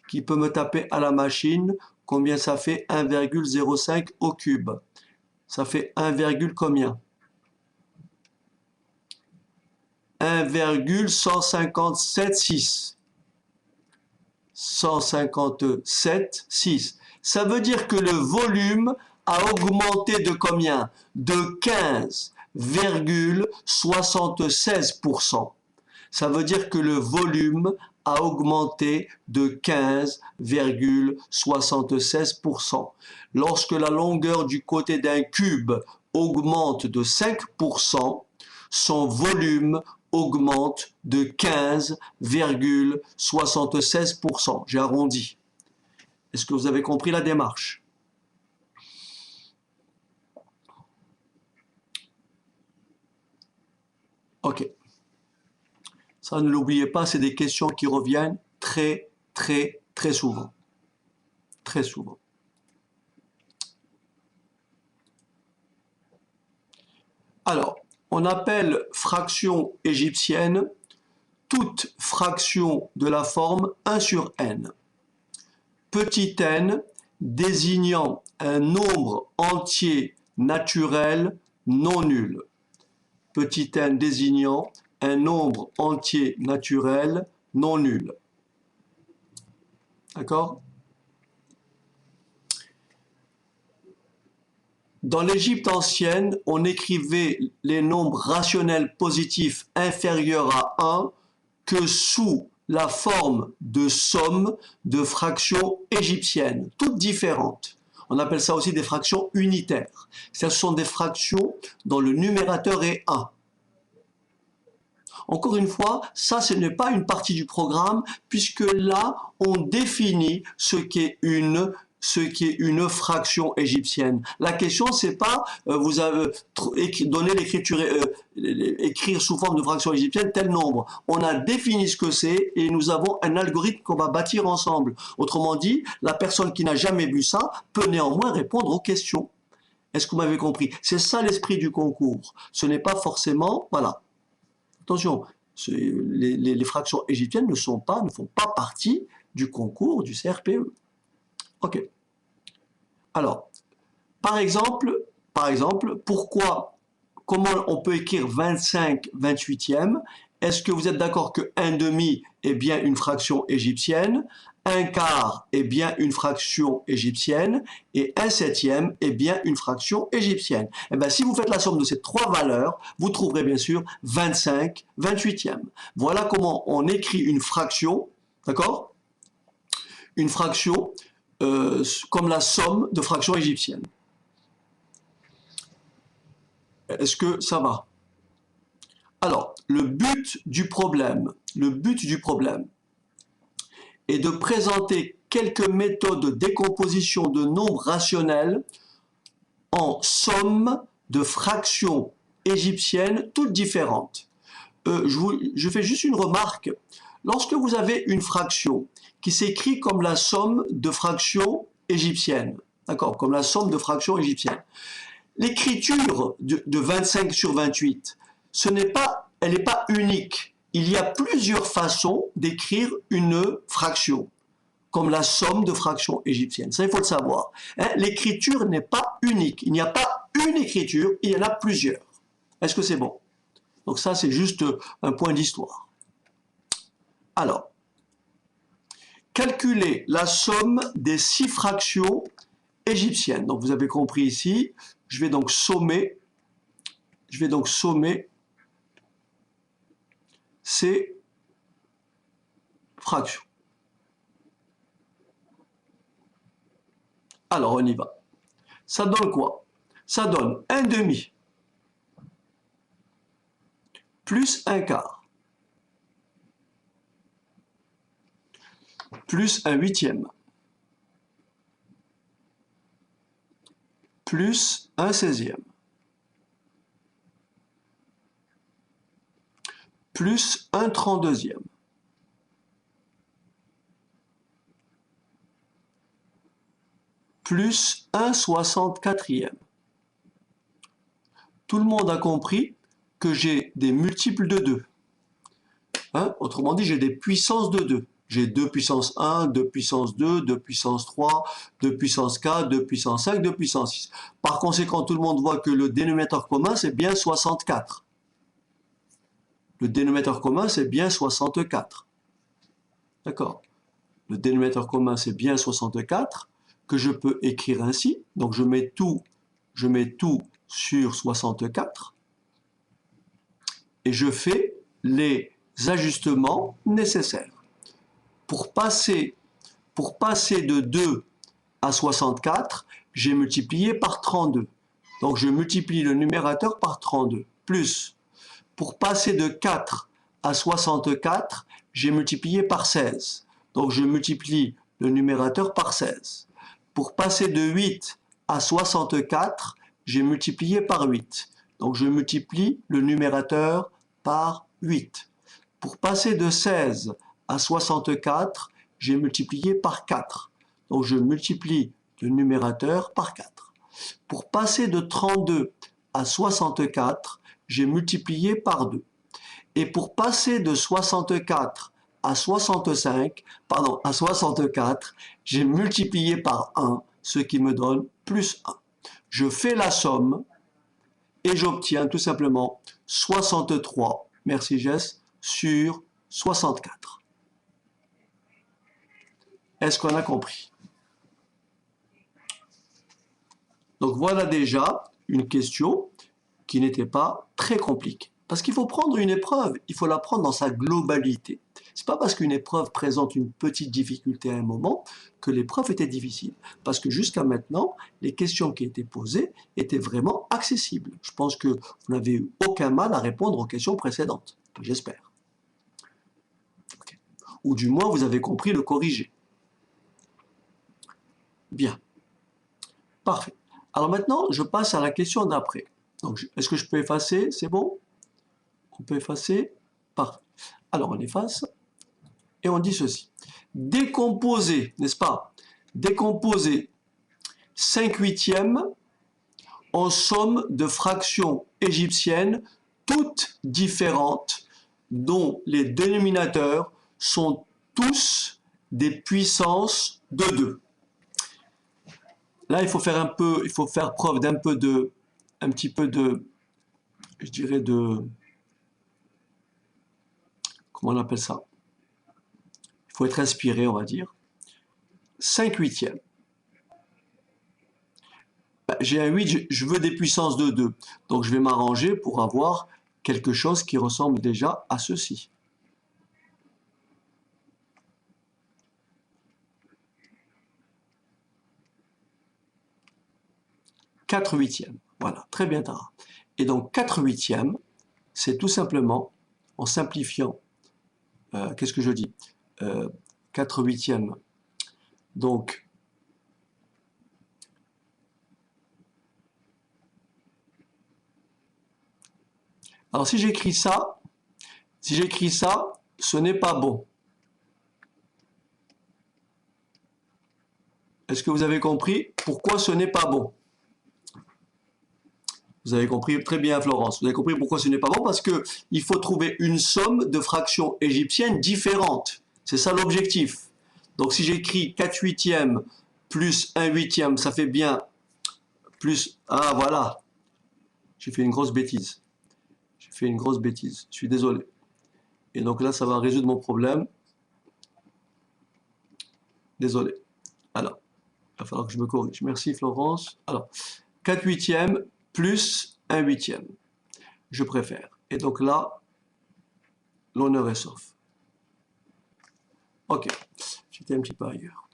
Qui peut me taper à la machine combien ça fait 1,05 au cube? Ça fait 1, combien? 1,157,6. 157,6. Ça veut dire que le volume a augmenté de combien? De 15,76%. Ça veut dire que le volume a augmenté de 15,76%. Lorsque la longueur du côté d'un cube augmente de 5%, son volume augmente de 15,76%. J'ai arrondi. Est-ce que vous avez compris la démarche? Ok. Ça, ne l'oubliez pas, c'est des questions qui reviennent très, très, très souvent. Très souvent. Alors, on appelle fraction égyptienne toute fraction de la forme 1 sur n. Petit n désignant un nombre entier naturel non nul. Petit n désignant un nombre entier naturel non nul. D'accord? Dans l'Égypte ancienne, on écrivait les nombres rationnels positifs inférieurs à 1 que sous la forme de somme de fractions égyptiennes, toutes différentes. On appelle ça aussi des fractions unitaires. Ce sont des fractions dont le numérateur est 1. Encore une fois, ça, ce n'est pas une partie du programme, puisque là, on définit ce qu'est une fraction égyptienne. La question, c'est pas vous avez donné l'écriture, écrire sous forme de fraction égyptienne tel nombre. On a défini ce que c'est et nous avons un algorithme qu'on va bâtir ensemble. Autrement dit, la personne qui n'a jamais vu ça peut néanmoins répondre aux questions. Est-ce que vous m'avez compris? C'est ça l'esprit du concours. Ce n'est pas forcément, voilà. Attention, les fractions égyptiennes ne font pas partie du concours du CRPE. Ok. Alors, par exemple, comment on peut écrire 25 28e? Est-ce que vous êtes d'accord que 1/2 est bien une fraction égyptienne, 1/4 est bien une fraction égyptienne et 1/7 est bien une fraction égyptienne? Eh bien, si vous faites la somme de ces trois valeurs, vous trouverez bien sûr 25 28e. Voilà comment on écrit une fraction, d'accord? Une fraction comme la somme de fractions égyptiennes. Est-ce que ça va? Alors, le but du problème est de présenter quelques méthodes de décomposition de nombres rationnels en somme de fractions égyptiennes toutes différentes. Je fais juste une remarque. Lorsque vous avez une fraction qui s'écrit comme la somme de fractions égyptiennes, d'accord, comme la somme de fractions égyptiennes, l'écriture de 25 sur 28, elle n'est pas unique. Il y a plusieurs façons d'écrire une fraction. comme la somme de fractions égyptiennes. Ça, il faut le savoir. Hein, l'écriture n'est pas unique. Il n'y a pas une écriture, il y en a plusieurs. Est-ce que c'est bon? Donc ça, c'est juste un point d'histoire. Alors, calculer la somme des 6 fractions égyptiennes. Donc vous avez compris ici, je vais donc sommer ces fractions. Alors on y va. Ça donne quoi? Ça donne 1/2 plus 1/4 plus 1/8 plus 1/16 plus 1/32 plus 1/64. Tout le monde a compris que j'ai des multiples de 2. Hein? Autrement dit, j'ai des puissances de 2. J'ai 2 puissance 1, 2 puissance 2, 2 puissance 3, 2 puissance 4, 2 puissance 5, 2 puissance 6. Par conséquent, tout le monde voit que le dénominateur commun, c'est bien 64. Le dénominateur commun, c'est bien 64. D'accord? Le dénominateur commun, c'est bien 64, que je peux écrire ainsi. Donc, je mets tout sur 64. Et je fais les ajustements nécessaires. Pour passer de 2 à 64, j'ai multiplié par 32. Donc je multiplie le numérateur par 32. Plus, pour passer de 4 à 64, j'ai multiplié par 16. Donc je multiplie le numérateur par 16. Pour passer de 8 à 64, j'ai multiplié par 8. Donc je multiplie le numérateur par 8. Pour passer de 16 à 64, j'ai multiplié par 4. Donc je multiplie le numérateur par 4. Pour passer de 32 à 64, j'ai multiplié par 2. Et pour passer de 64 à 64, j'ai multiplié par 1, ce qui me donne plus 1. Je fais la somme et j'obtiens tout simplement 63, merci Jess, sur 64. Est-ce qu'on a compris? Donc voilà déjà une question qui n'était pas très compliquée. Parce qu'il faut prendre une épreuve, il faut la prendre dans sa globalité. C'est pas parce qu'une épreuve présente une petite difficulté à un moment que l'épreuve était difficile. Parce que jusqu'à maintenant, les questions qui étaient posées étaient vraiment accessibles. Je pense que vous n'avez eu aucun mal à répondre aux questions précédentes. J'espère. Okay. Ou du moins, vous avez compris le corriger. Bien. Parfait. Alors maintenant, je passe à la question d'après. Donc, est-ce que je peux effacer? C'est bon? On peut effacer? Parfait. Alors, on efface. Et on dit ceci. Décomposer, n'est-ce pas? Décomposer 5/8 en somme de fractions égyptiennes, toutes différentes, dont les dénominateurs sont tous des puissances de 2. Là, il faut faire preuve un petit peu de, je dirais comment on appelle ça? Il faut être inspiré, on va dire. 5/8. J'ai un 8, je veux des puissances de 2. Donc je vais m'arranger pour avoir quelque chose qui ressemble déjà à ceci. 4/8. Voilà, très bien Tara. Et donc 4/8, c'est tout simplement, en simplifiant, qu'est-ce que je dis 4/8. Donc, alors si j'écris ça, ce n'est pas bon. Est-ce que vous avez compris pourquoi ce n'est pas bon? Vous avez compris très bien, Florence. Vous avez compris pourquoi ce n'est pas bon? Parce qu'il faut trouver une somme de fractions égyptiennes différentes. C'est ça l'objectif. Donc si j'écris 4 huitièmes plus 1 huitième, ça fait bien plus... Ah voilà, j'ai fait une grosse bêtise. J'ai fait une grosse bêtise, je suis désolé. Et donc là, ça va résoudre mon problème. Désolé. Alors, il va falloir que je me corrige. Merci Florence. Alors, 4 huitièmes plus 1 huitième. Je préfère. Et donc là, l'honneur est sauf. Ok, j'étais un petit peu ailleurs.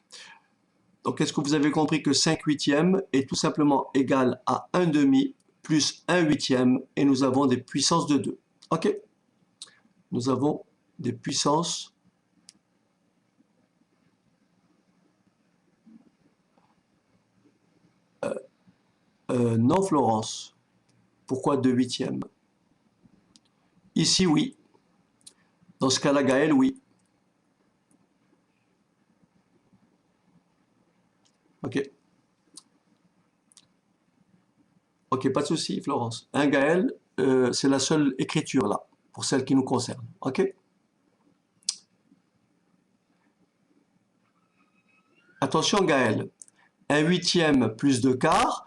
Donc, est-ce que vous avez compris que 5 huitièmes est tout simplement égal à 1 demi plus 1 huitième et nous avons des puissances de 2. Ok, nous avons des puissances non Florence. Pourquoi 2 huitièmes? Ici, oui. Dans ce cas-là, Gaël, oui. Ok. Ok, pas de souci, Florence. Un Gaël, c'est la seule écriture là, pour celle qui nous concerne. Ok. Attention, Gaël. 1 huitième plus 2 quarts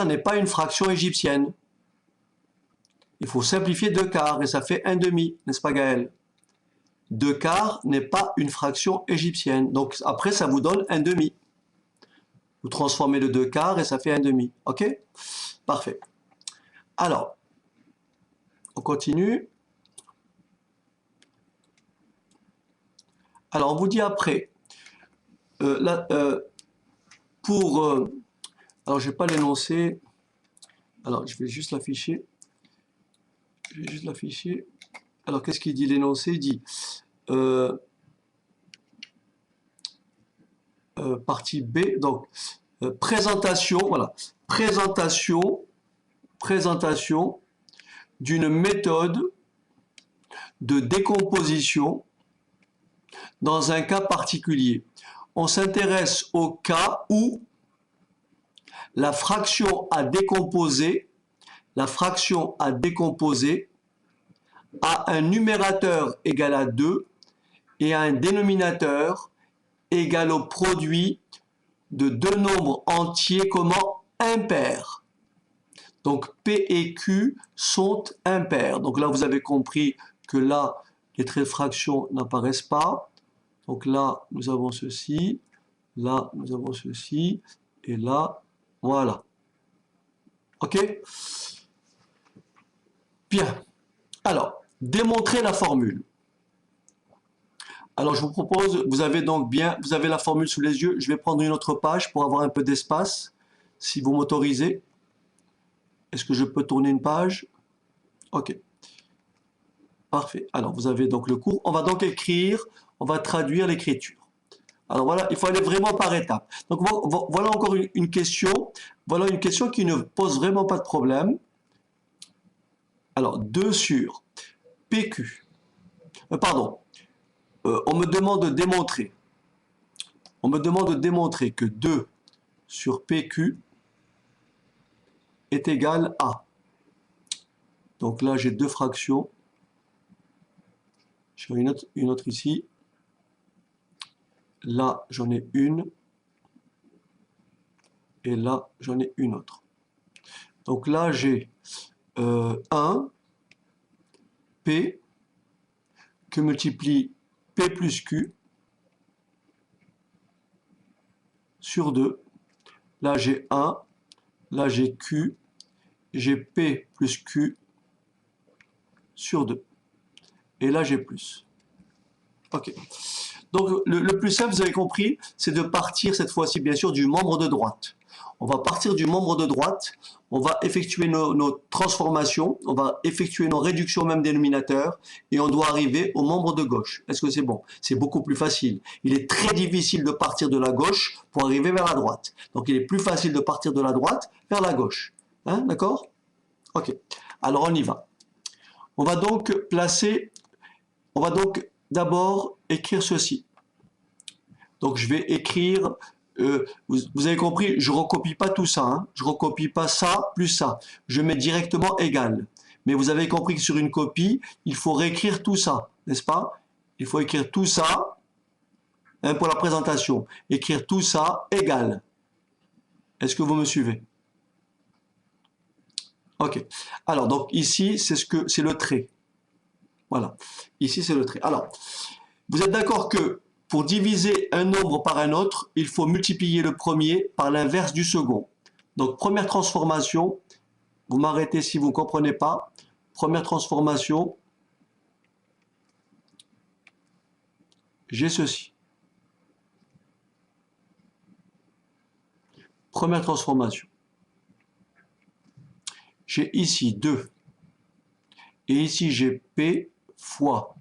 n'est pas une fraction égyptienne. Il faut simplifier 2 quarts et ça fait 1 demi, n'est-ce pas, Gaël? 2 quarts n'est pas une fraction égyptienne. Donc après, ça vous donne 1 demi. Vous transformez le 2 quarts et ça fait 1 demi. Ok? Parfait. Alors, on continue. Alors, on vous dit après, alors je ne vais pas l'énoncer, alors je vais juste l'afficher. Je vais juste l'afficher. Alors, qu'est-ce qu'il dit l'énoncé? Il dit, partie B, donc, présentation, voilà, présentation d'une méthode de décomposition dans un cas particulier. On s'intéresse au cas où la fraction à décomposer a un numérateur égal à 2 et un dénominateur égal au produit de deux nombres entiers comment impairs. Donc P et Q sont impairs. Donc là, vous avez compris que là, les traits de fraction n'apparaissent pas. Donc là, nous avons ceci, là, nous avons ceci, et là, voilà. Ok? Bien. Alors, démontrer la formule. Alors, je vous propose, vous avez la formule sous les yeux. Je vais prendre une autre page pour avoir un peu d'espace, si vous m'autorisez. Est-ce que je peux tourner une page? Ok. Parfait. Alors, vous avez donc le cours. On va donc écrire, on va traduire l'écriture. Alors voilà, il faut aller vraiment par étapes. Donc voilà encore une question. Voilà une question qui ne pose vraiment pas de problème. Alors, 2 sur PQ. Pardon. On me demande de démontrer. On me demande de démontrer que 2 sur PQ est égal à. Donc là, j'ai deux fractions. J'ai une autre ici. Là, j'en ai une. Et là, j'en ai une autre. Donc là, j'ai 1 P que multiplie P plus Q sur 2. Là, j'ai 1. Là, j'ai Q. J'ai P plus Q sur 2. Et là, j'ai plus. Ok. Donc, le plus simple, vous avez compris, c'est de partir cette fois-ci, bien sûr, du membre de droite. On va partir du membre de droite, on va effectuer nos transformations, on va effectuer nos réductions au même dénominateur, et on doit arriver au membre de gauche. Est-ce que c'est bon? C'est beaucoup plus facile. Il est très difficile de partir de la gauche pour arriver vers la droite. Donc, il est plus facile de partir de la droite vers la gauche. Hein, d'accord? Ok. Alors, on y va. On va donc d'abord écrire ceci. Donc je vais écrire, vous avez compris, je ne recopie pas tout ça, hein. Je ne recopie pas ça plus ça. Je mets directement égal. Mais vous avez compris que sur une copie, il faut réécrire tout ça, n'est-ce pas? Il faut écrire tout ça, hein, pour la présentation. Écrire tout ça égal. Est-ce que vous me suivez? Ok. Alors, donc ici, c'est le trait. Voilà. Ici, c'est le trait. Alors, vous êtes d'accord que pour diviser un nombre par un autre, il faut multiplier le premier par l'inverse du second. Donc, première transformation, vous m'arrêtez si vous ne comprenez pas. Première transformation, j'ai ceci. Première transformation. J'ai ici 2. Et ici, j'ai P fois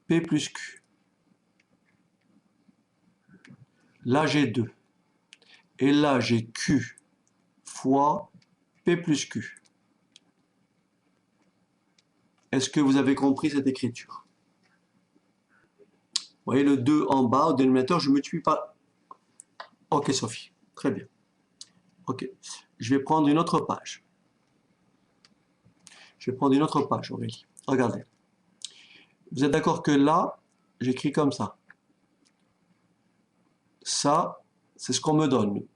P plus Q. Là, j'ai 2. Et là, j'ai Q fois P plus Q. Est-ce que vous avez compris cette écriture? Vous voyez le 2 en bas, au dénominateur, je ne multiplie pas. Ok, Sophie. Très bien. Ok. Je vais prendre une autre page. Je vais prendre une autre page, Aurélie. Regardez. Vous êtes d'accord que là, j'écris comme ça. Ça, c'est ce qu'on me donne.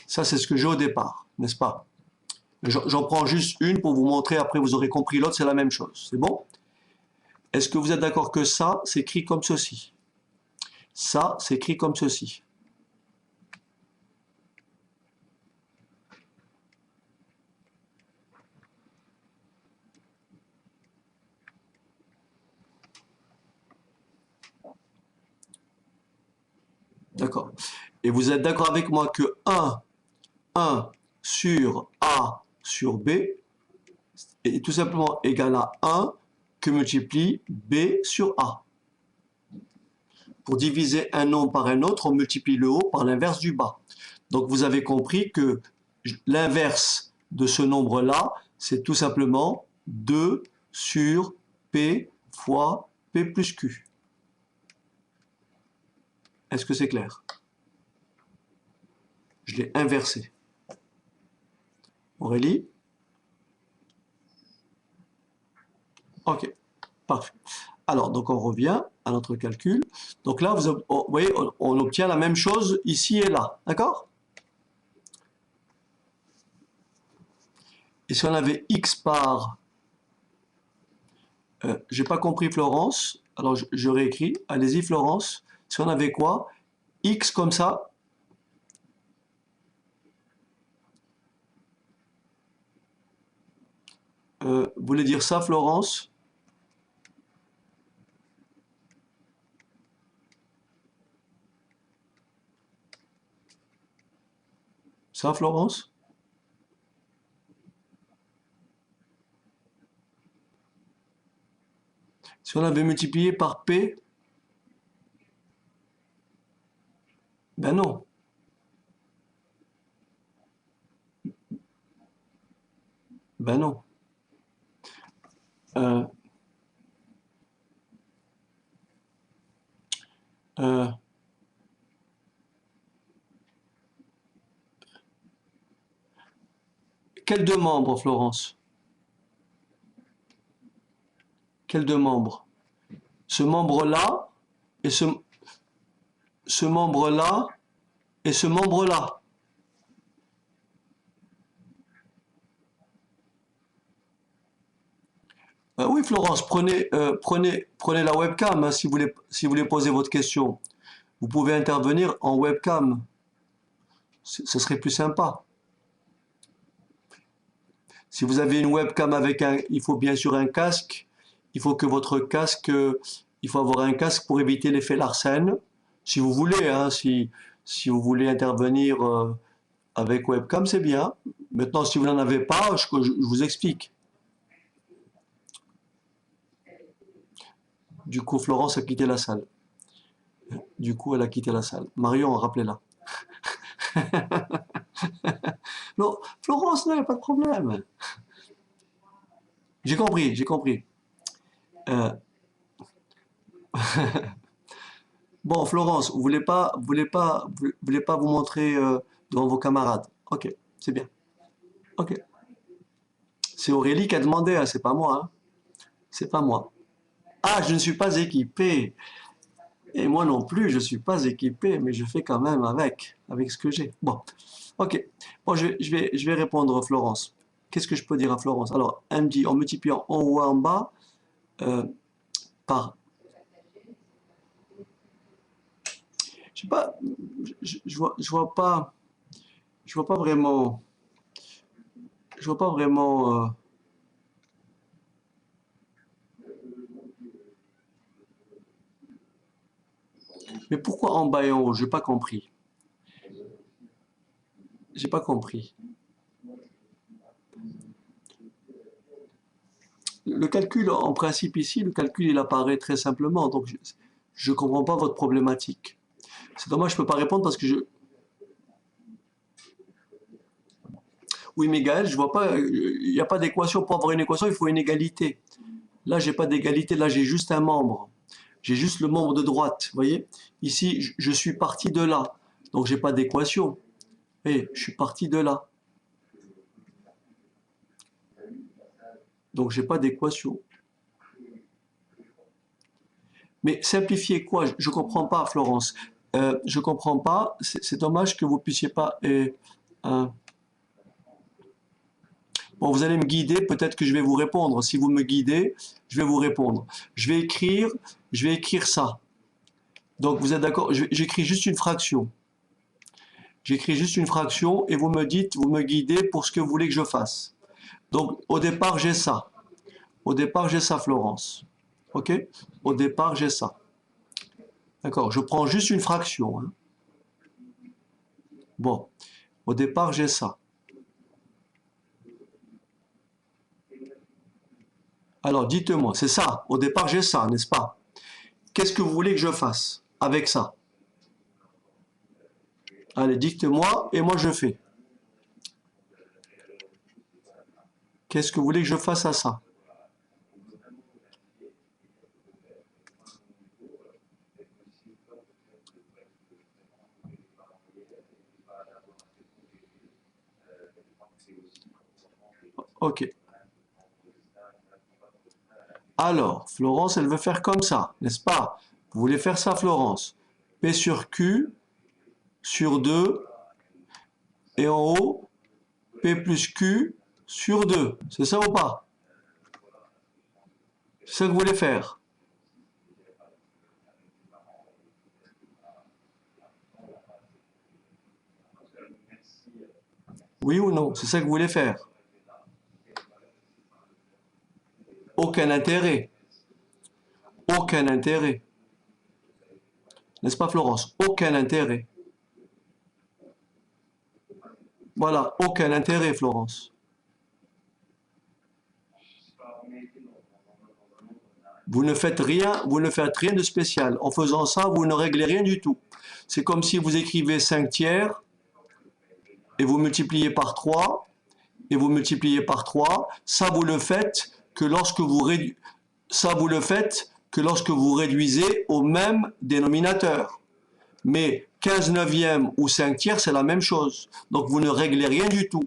Ça, c'est ce que j'ai au départ, n'est-ce pas? J'en prends juste une pour vous montrer, après vous aurez compris l'autre, c'est la même chose. C'est bon? Est-ce que vous êtes d'accord que ça, c'est écrit comme ceci? Ça, c'est écrit comme ceci. D'accord. Et vous êtes d'accord avec moi que 1 sur A sur B est tout simplement égal à 1 que multiplie B sur A. Pour diviser un nombre par un autre, on multiplie le haut par l'inverse du bas. Donc vous avez compris que l'inverse de ce nombre-là, c'est tout simplement 2 sur P fois P plus Q. Est-ce que c'est clair? Je l'ai inversé. Aurélie? Ok, parfait. Alors, donc on revient à notre calcul. Donc là, vous voyez, on obtient la même chose ici et là. D'accord? Et si on avait x par... j'ai pas compris Florence, alors je réécris. Allez-y Florence. Si on avait quoi? X comme ça. Vous voulez dire ça Florence? Ça Florence? Si on avait multiplié par P, ben non. Ben non. Euh, euh, quels deux membres, Florence? Quels deux membres? Ce membre-là et ce membre-là et ce membre-là. Oui, Florence, prenez la webcam hein, si vous voulez poser votre question. Vous pouvez intervenir en webcam. Ce serait plus sympa. Si vous avez une webcam avec il faut bien sûr un casque. Il faut que votre casque, il faut avoir un casque pour éviter l'effet Larsen. Si vous voulez, hein, si vous voulez intervenir avec webcam, c'est bien. Maintenant, si vous n'en avez pas, je vous explique. Du coup, Florence a quitté la salle. Du coup, elle a quitté la salle. Marion, rappelez-la. Non, Florence, non, il n'y a pas de problème. J'ai compris, j'ai compris. Euh, bon, Florence, vous voulez pas vous montrer devant vos camarades. Ok, c'est bien. Ok. C'est Aurélie qui a demandé, hein, c'est pas moi. Hein. C'est pas moi. Ah, je ne suis pas équipé. Et moi non plus, je ne suis pas équipé, mais je fais quand même avec ce que j'ai. Bon, ok. Bon, je vais répondre à Florence. Qu'est-ce que je peux dire à Florence? Alors, elle me dit en multipliant en haut et en bas euh, par. Je sais pas, je vois pas vraiment, je vois pas vraiment. Mais pourquoi en bas et en haut? J'ai pas compris. J'ai pas compris. Le calcul, en principe ici, le calcul il apparaît très simplement, donc je comprends pas votre problématique. C'est dommage, je peux pas répondre parce que je. Oui, mais Gaël, je vois pas, il n'y a pas d'équation. Pour avoir une équation, il faut une égalité. Là, j'ai pas d'égalité, là, j'ai juste un membre. J'ai juste le membre de droite, vous voyez? Ici, je suis parti de là, donc j'ai pas d'équation. Et je suis parti de là, donc j'ai pas d'équation. Mais simplifier quoi? Je comprends pas, Florence. Je comprends pas. C'est dommage que vous puissiez pas. Euh, bon, vous allez me guider. Peut-être que je vais vous répondre. Si vous me guidez, je vais vous répondre. Je vais écrire ça. Donc, vous êtes d'accord? J'écris juste une fraction. J'écris juste une fraction et vous me dites, vous me guidez pour ce que vous voulez que je fasse. Donc, au départ, j'ai ça. Au départ, j'ai ça, Florence. OK? Au départ, j'ai ça. D'accord? Je prends juste une fraction, hein. Bon. Au départ, j'ai ça. Alors, dites-moi, c'est ça. Au départ, j'ai ça, n'est-ce pas? Qu'est-ce que vous voulez que je fasse avec ça? Allez, dites-moi et moi je fais. Qu'est-ce que vous voulez que je fasse à ça? Ok. Alors, Florence, elle veut faire comme ça, n'est-ce pas? Vous voulez faire ça, Florence? P sur Q sur 2 et en haut, P plus Q sur 2. C'est ça ou pas? C'est ça que vous voulez faire? Oui ou non? C'est ça que vous voulez faire? Aucun intérêt. Aucun intérêt. N'est-ce pas, Florence? Aucun intérêt. Voilà, aucun intérêt, Florence. Vous ne faites rien de spécial. En faisant ça, vous ne réglez rien du tout. C'est comme si vous écrivez 5 tiers et vous multipliez par 3 et vous multipliez par 3. Ça, vous le faites que lorsque vous ça, vous le faites que lorsque vous réduisez au même dénominateur. Mais 15 neuvièmes ou 5 tiers, c'est la même chose. Donc, vous ne réglez rien du tout.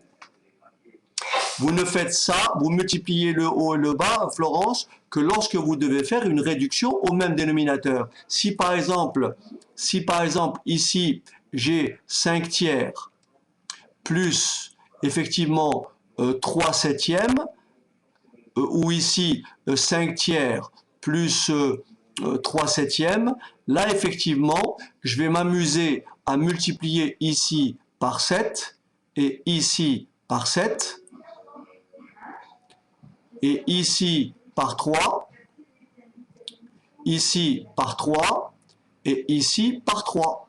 Vous ne faites ça, vous multipliez le haut et le bas, Florence, que lorsque vous devez faire une réduction au même dénominateur. Si par exemple ici j'ai 5 tiers plus effectivement 3 septièmes, ou ici 5 tiers plus 3 septièmes, là effectivement je vais m'amuser à multiplier ici par 7 et ici par 7 et ici par 3, ici par 3 et ici par 3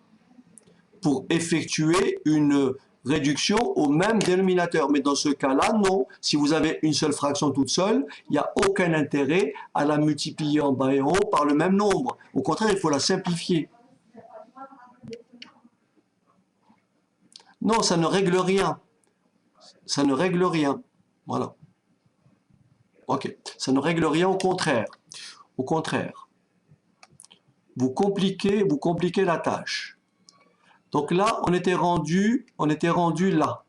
pour effectuer une réduction au même dénominateur. Mais dans ce cas-là, non. Si vous avez une seule fraction toute seule, il n'y a aucun intérêt à la multiplier en bas et en haut par le même nombre. Au contraire, il faut la simplifier. Non, ça ne règle rien. Ça ne règle rien. Voilà. Ok. Ça ne règle rien, au contraire. Au contraire. Vous compliquez la tâche. Donc là, on était rendu là.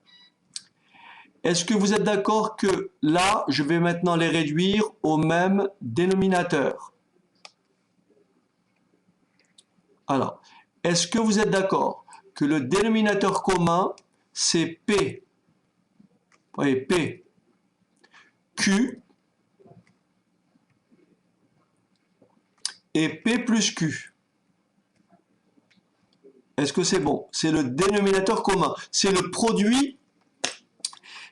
Est-ce que vous êtes d'accord que là, je vais maintenant les réduire au même dénominateur? Alors, est-ce que vous êtes d'accord que le dénominateur commun, c'est P, voyez, P, Q et P plus Q? Est-ce que c'est bon? C'est le dénominateur commun. C'est le produit,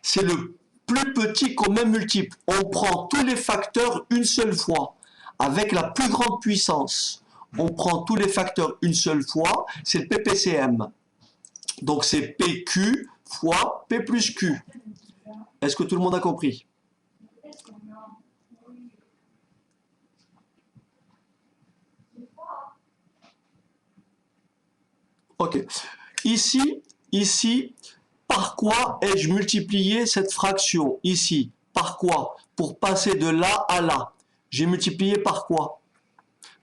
c'est le plus petit qu'on même multiple. On prend tous les facteurs une seule fois, avec la plus grande puissance. On prend tous les facteurs une seule fois, c'est le PPCM. Donc c'est PQ fois P plus Q. Est-ce que tout le monde a compris? Ok. Ici, par quoi ai-je multiplié cette fraction? Ici, par quoi? Pour passer de là à là. J'ai multiplié par quoi?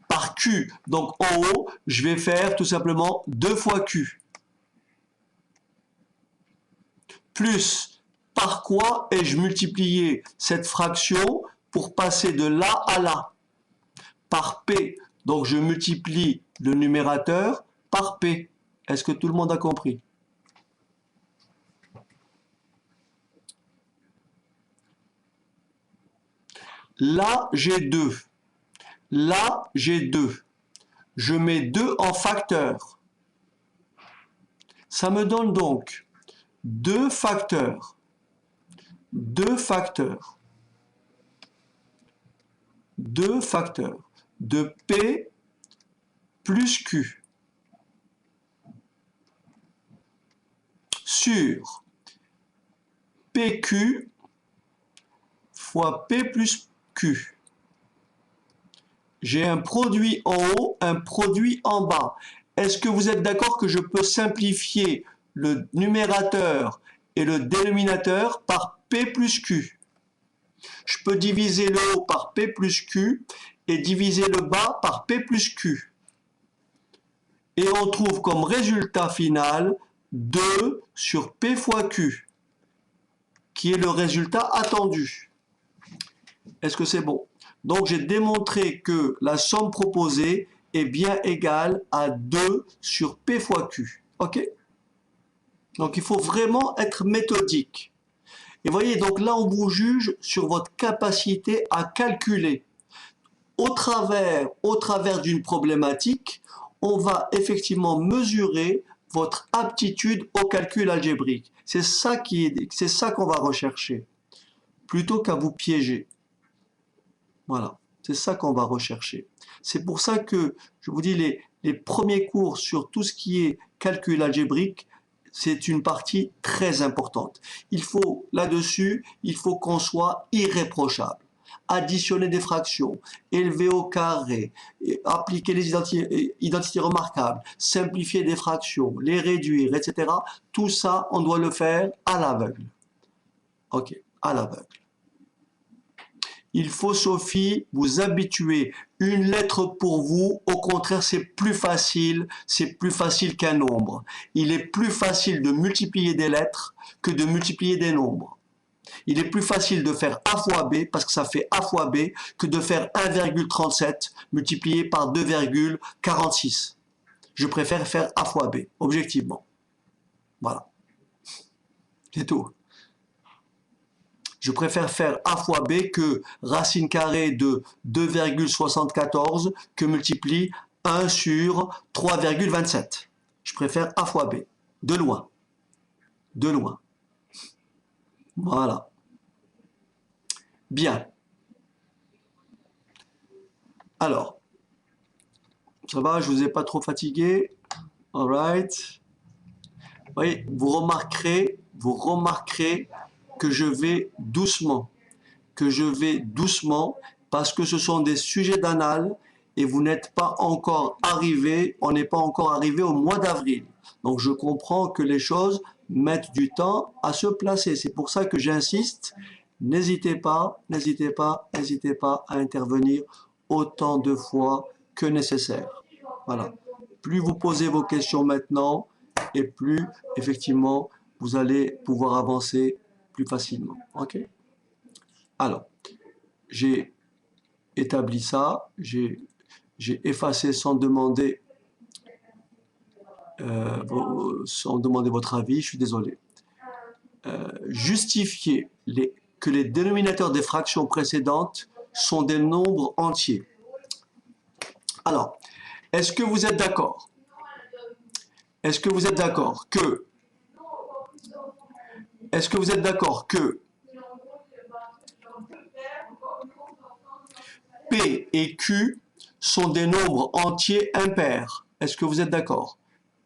Par Q. Donc en haut, je vais faire tout simplement 2 fois Q. Plus, par quoi ai-je multiplié cette fraction pour passer de là à là? Par P. Donc je multiplie le numérateur par P. Est-ce que tout le monde a compris? Là, j'ai 2. Là, j'ai 2. Je mets 2 en facteur. Ça me donne donc 2 facteurs. 2 facteurs. 2 facteurs de P plus Q sur PQ fois P plus Q. J'ai un produit en haut, un produit en bas. Est-ce que vous êtes d'accord que je peux simplifier le numérateur et le dénominateur par P plus Q? Je peux diviser le haut par P plus Q et diviser le bas par P plus Q. Et on trouve comme résultat final 2 sur P fois Q, qui est le résultat attendu. Est-ce que c'est bon? Donc j'ai démontré que la somme proposée est bien égale à 2 sur P fois Q. Ok? Donc il faut vraiment être méthodique. Et voyez, donc là on vous juge sur votre capacité à calculer. Au travers d'une problématique, on va effectivement mesurer votre aptitude au calcul algébrique. C'est ça qu'on va rechercher, plutôt qu'à vous piéger. Voilà, c'est ça qu'on va rechercher. C'est pour ça que je vous dis les premiers cours sur tout ce qui est calcul algébrique, c'est une partie très importante. Là-dessus, il faut qu'on soit irréprochable. Additionner des fractions, élever au carré, appliquer les identités remarquables, simplifier des fractions, les réduire, etc. Tout ça, on doit le faire à l'aveugle. Ok, à l'aveugle. Il faut, Sophie, vous habituer. Une lettre pour vous, au contraire, c'est plus facile qu'un nombre. Il est plus facile de multiplier des lettres que de multiplier des nombres. Il est plus facile de faire A fois B, parce que ça fait A fois B, que de faire 1,37 multiplié par 2,46. Je préfère faire A fois B, objectivement. Voilà. C'est tout. Je préfère faire A fois B que racine carrée de 2,74 que multiplie 1 sur 3,27. Je préfère A fois B. De loin. De loin. Voilà. Bien. Alors, ça va, je vous ai pas trop fatigué. All right. Oui, vous remarquerez que je vais doucement, parce que ce sont des sujets d'annales et vous n'êtes pas encore arrivé, on n'est pas encore arrivé au mois d'avril. Donc je comprends que les choses mettent du temps à se placer. C'est pour ça que j'insiste, n'hésitez pas à intervenir autant de fois que nécessaire. Voilà. Plus vous posez vos questions maintenant, et plus effectivement vous allez pouvoir avancer plus facilement. Ok? Alors, j'ai établi ça, j'ai effacé sans demander votre avis, je suis désolé. Justifier que les dénominateurs des fractions précédentes sont des nombres entiers. Alors, est-ce que vous êtes d'accord? Est-ce que vous êtes d'accord que P et Q sont des nombres entiers impairs? Est-ce que vous êtes d'accord?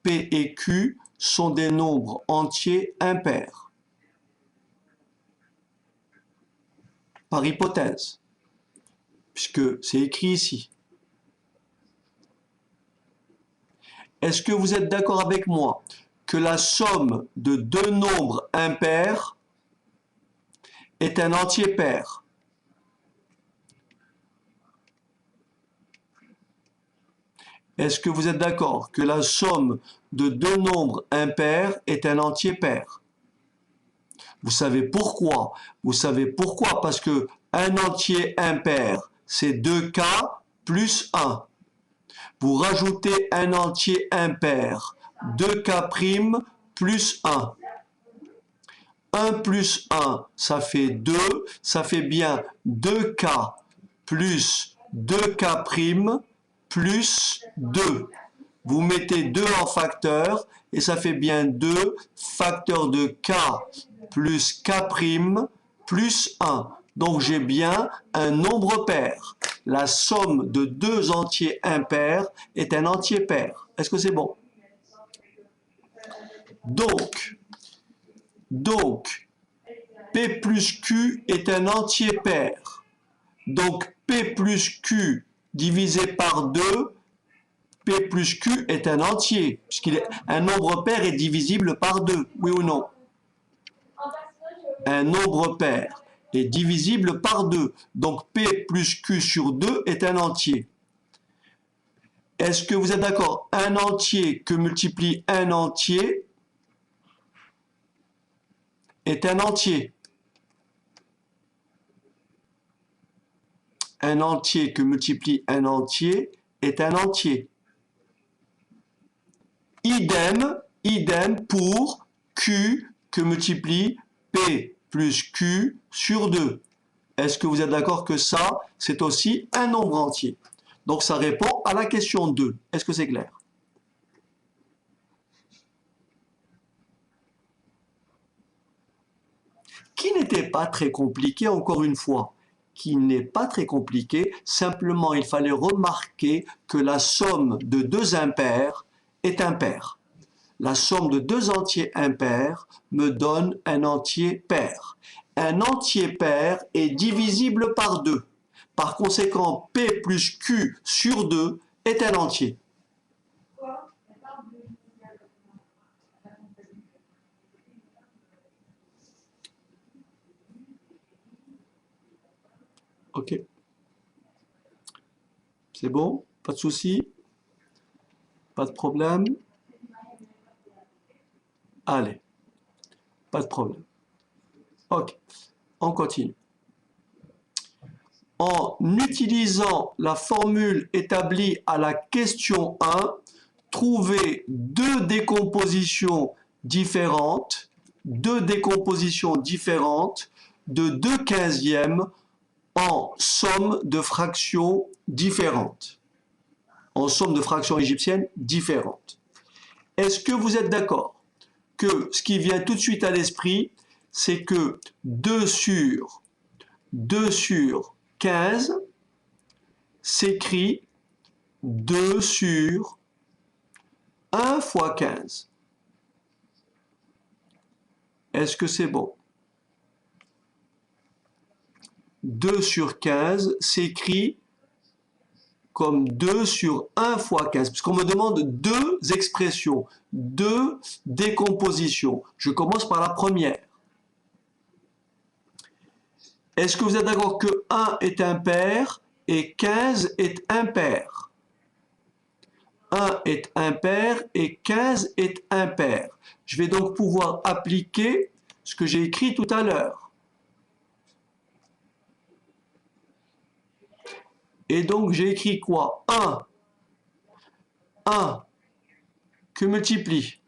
P et Q sont des nombres entiers impairs. Par hypothèse, puisque c'est écrit ici. Est-ce que vous êtes d'accord avec moi que la somme de deux nombres impairs est un entier pair? Est-ce que vous êtes d'accord que la somme de deux nombres impairs est un entier pair? Vous savez pourquoi? Vous savez pourquoi? Parce que un entier impair, c'est 2k plus 1. Vous rajoutez un entier impair, 2k' plus 1. 1 plus 1, ça fait 2, ça fait bien 2k plus 2k' plus 2. Vous mettez 2 en facteur et ça fait bien 2 facteur de k plus k' plus 1. Donc j'ai bien un nombre pair. La somme de deux entiers impairs est un entier pair. Est-ce que c'est bon? Donc, P plus Q est un entier pair. Donc, P plus Q divisé par 2, P plus Q est un entier, un nombre pair est divisible par 2, oui ou non? Un nombre pair est divisible par 2, donc P plus Q sur 2 est un entier. Est-ce que vous êtes d'accord? Un entier que multiplie un entier est un entier. Un entier que multiplie un entier est un entier. Idem pour Q que multiplie P plus Q sur 2. Est-ce que vous êtes d'accord que ça, c'est aussi un nombre entier? Donc ça répond à la question 2. Est-ce que c'est clair? Qui n'était pas très compliqué, encore une fois. Qui n'est pas très compliqué, simplement il fallait remarquer que la somme de deux impairs est impair. La somme de deux entiers impairs me donne un entier pair. Un entier pair est divisible par 2. Par conséquent, P plus Q sur 2 est un entier. Ok. C'est bon? Pas de souci? Pas de problème? Allez, pas de problème. Ok, on continue. En utilisant la formule établie à la question 1, trouvez deux décompositions différentes de 2 quinzièmes en somme de fractions différentes. En somme de fractions égyptiennes différentes. Est-ce que vous êtes d'accord que ce qui vient tout de suite à l'esprit, c'est que 2 sur 15 s'écrit 2 sur 1 fois 15. Est-ce que c'est bon? 2 sur 15 s'écrit comme 2 sur 1 fois 15, puisqu'on me demande deux expressions, deux décompositions. Je commence par la première. Est-ce que vous êtes d'accord que 1 est impair et 15 est impair? 1 est impair et 15 est impair. Je vais donc pouvoir appliquer ce que j'ai écrit tout à l'heure. Et donc, j'ai écrit quoi? 1 que multiplie.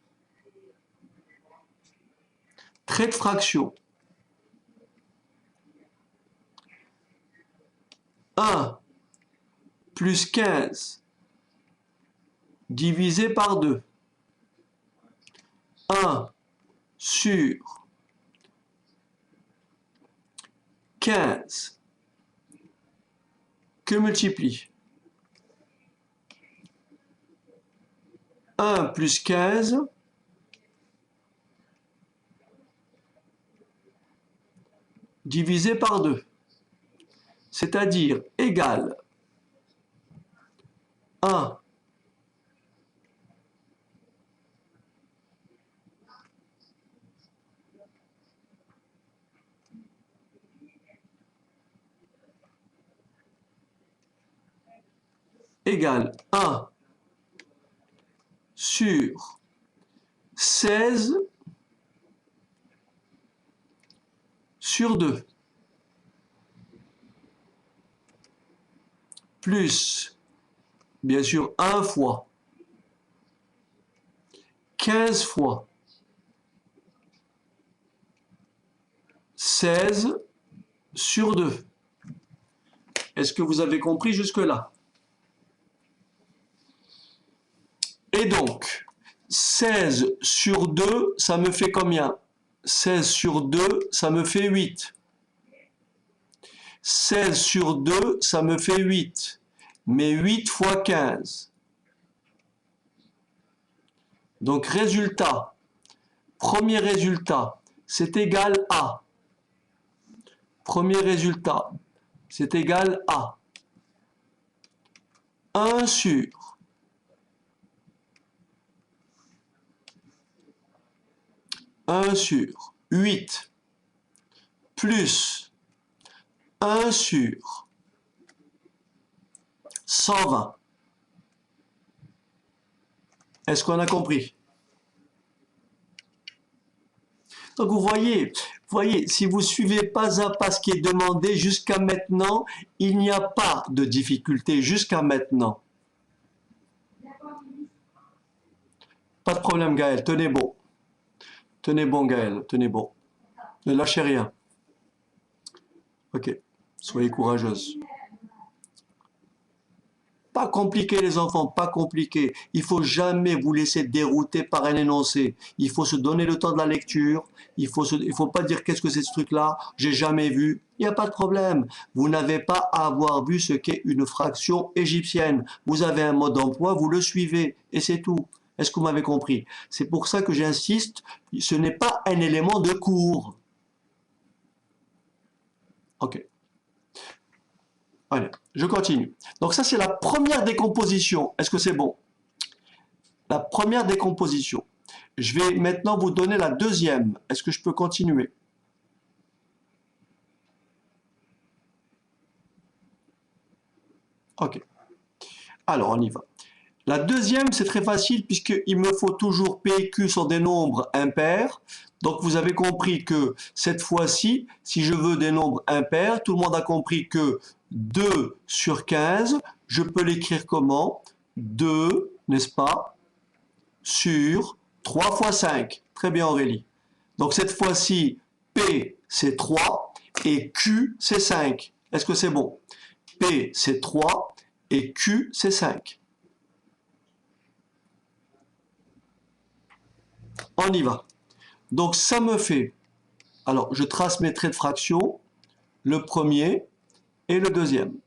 Trait de fraction. 1 plus 15 divisé par 2. 1 sur 15 que multiplie 1 plus 15 divisé par 2, c'est-à-dire égal 1 égale 1 sur 16 sur 2 plus, bien sûr, 1 fois 15 fois 16 sur 2. Est-ce que vous avez compris jusque-là? Et donc, 16 sur 2, ça me fait combien? 16 sur 2, ça me fait 8. 16 sur 2, ça me fait 8. Mais 8 fois 15. Donc, résultat, premier résultat, c'est égal à. Premier résultat, c'est égal à 1 sur 1 sur 8 plus 1 sur 120. Est-ce qu'on a compris? Donc vous voyez, si vous suivez pas à pas ce qui est demandé jusqu'à maintenant, il n'y a pas de difficulté jusqu'à maintenant. Pas de problème Gaël, tenez bon. Tenez bon Gaël, tenez bon. Ne lâchez rien. Ok, soyez courageuse. Pas compliqué les enfants, pas compliqué. Il faut jamais vous laisser dérouter par un énoncé. Il faut se donner le temps de la lecture. Il faut pas dire qu'est-ce que c'est ce truc-là, j'ai jamais vu. Il n'y a pas de problème. Vous n'avez pas à avoir vu ce qu'est une fraction égyptienne. Vous avez un mode d'emploi, vous le suivez et c'est tout. Est-ce que vous m'avez compris? C'est pour ça que j'insiste, ce n'est pas un élément de cours. Ok. Allez, je continue. Donc ça, c'est la première décomposition. Est-ce que c'est bon? La première décomposition. Je vais maintenant vous donner la deuxième. Est-ce que je peux continuer? Ok. Alors, on y va. La deuxième, c'est très facile puisqu'il me faut toujours P et Q sont des nombres impairs. Donc, vous avez compris que cette fois-ci, si je veux des nombres impairs, tout le monde a compris que 2 sur 15, je peux l'écrire comment? 2, n'est-ce pas, sur 3 fois 5. Très bien Aurélie. Donc cette fois-ci, P c'est 3 et Q c'est 5. Est-ce que c'est bon? P c'est 3 et Q c'est 5. On y va. Donc ça me fait, alors je trace mes traits de fraction, le premier et le deuxième.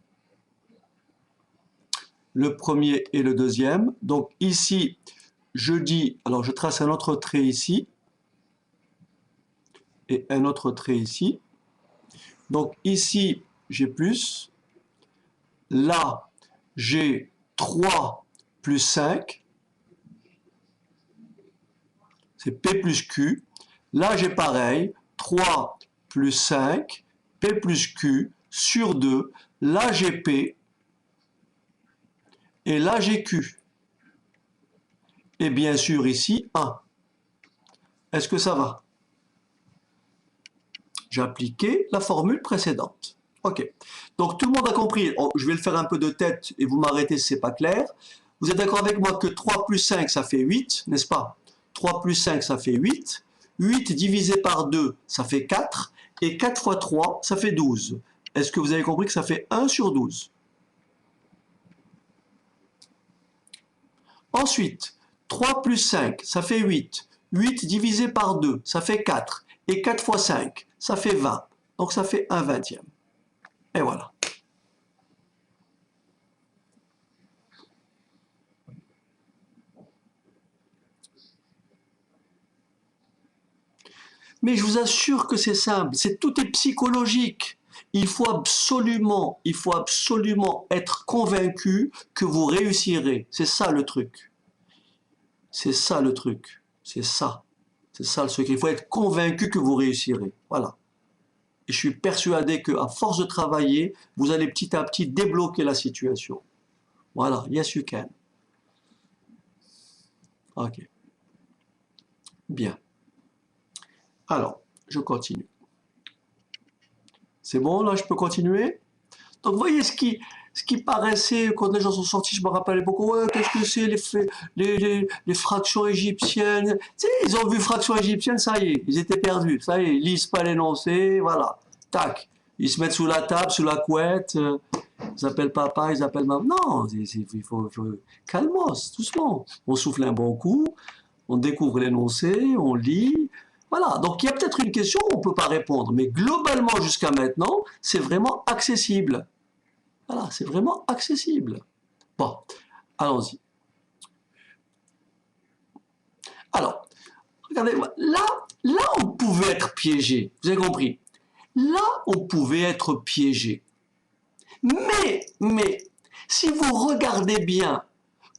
Le premier et le deuxième. Donc ici, je dis, alors je trace un autre trait ici, et un autre trait ici. Donc ici, j'ai plus. Là, j'ai 3 plus 5. C'est P plus Q. Là, j'ai pareil. 3 plus 5. P plus Q sur 2. Là, j'ai P. Et là, j'ai Q. Et bien sûr, ici, 1. Est-ce que ça va? j'appliquais la formule précédente. Ok. Donc tout le monde a compris. Oh, je vais le faire un peu de tête et vous m'arrêtez si c'est pas clair. Vous êtes d'accord avec moi que 3 plus 5, ça fait 8, n'est-ce pas? 3 plus 5, ça fait 8. 8 divisé par 2, ça fait 4. Et 4 fois 3, ça fait 12. Est-ce que vous avez compris que ça fait 1 sur 12? Ensuite, 3 plus 5, ça fait 8. 8 divisé par 2, ça fait 4. Et 4 fois 5, ça fait 20. Donc ça fait 1/20. Et voilà. Mais je vous assure que c'est simple, tout est psychologique. Il faut absolument être convaincu que vous réussirez. C'est ça le truc. C'est ça le truc. C'est ça. C'est ça le secret. Il faut être convaincu que vous réussirez. Voilà. Et je suis persuadé qu'à force de travailler, vous allez petit à petit débloquer la situation. Voilà. Yes, you can. Ok. Bien. Alors, je continue. C'est bon, là, je peux continuer? Donc, vous voyez ce qui paraissait, quand les gens sont sortis, je me rappelais beaucoup, ouais, qu'est-ce que c'est les fractions égyptiennes? Tu sais, ils ont vu fractions égyptiennes, ça y est, ils étaient perdus. Ça y est, ils lisent pas l'énoncé, voilà. Tac. Ils se mettent sous la table, sous la couette, ils appellent papa, ils appellent maman. Non, il faut calmos, doucement. On souffle un bon coup, on découvre l'énoncé, on lit. Voilà, donc il y a peut-être une question où on ne peut pas répondre, mais globalement jusqu'à maintenant, c'est vraiment accessible. Voilà, c'est vraiment accessible. Bon, allons-y. Alors, regardez, là on pouvait être piégé, vous avez compris. Là on pouvait être piégé. Mais, si vous regardez bien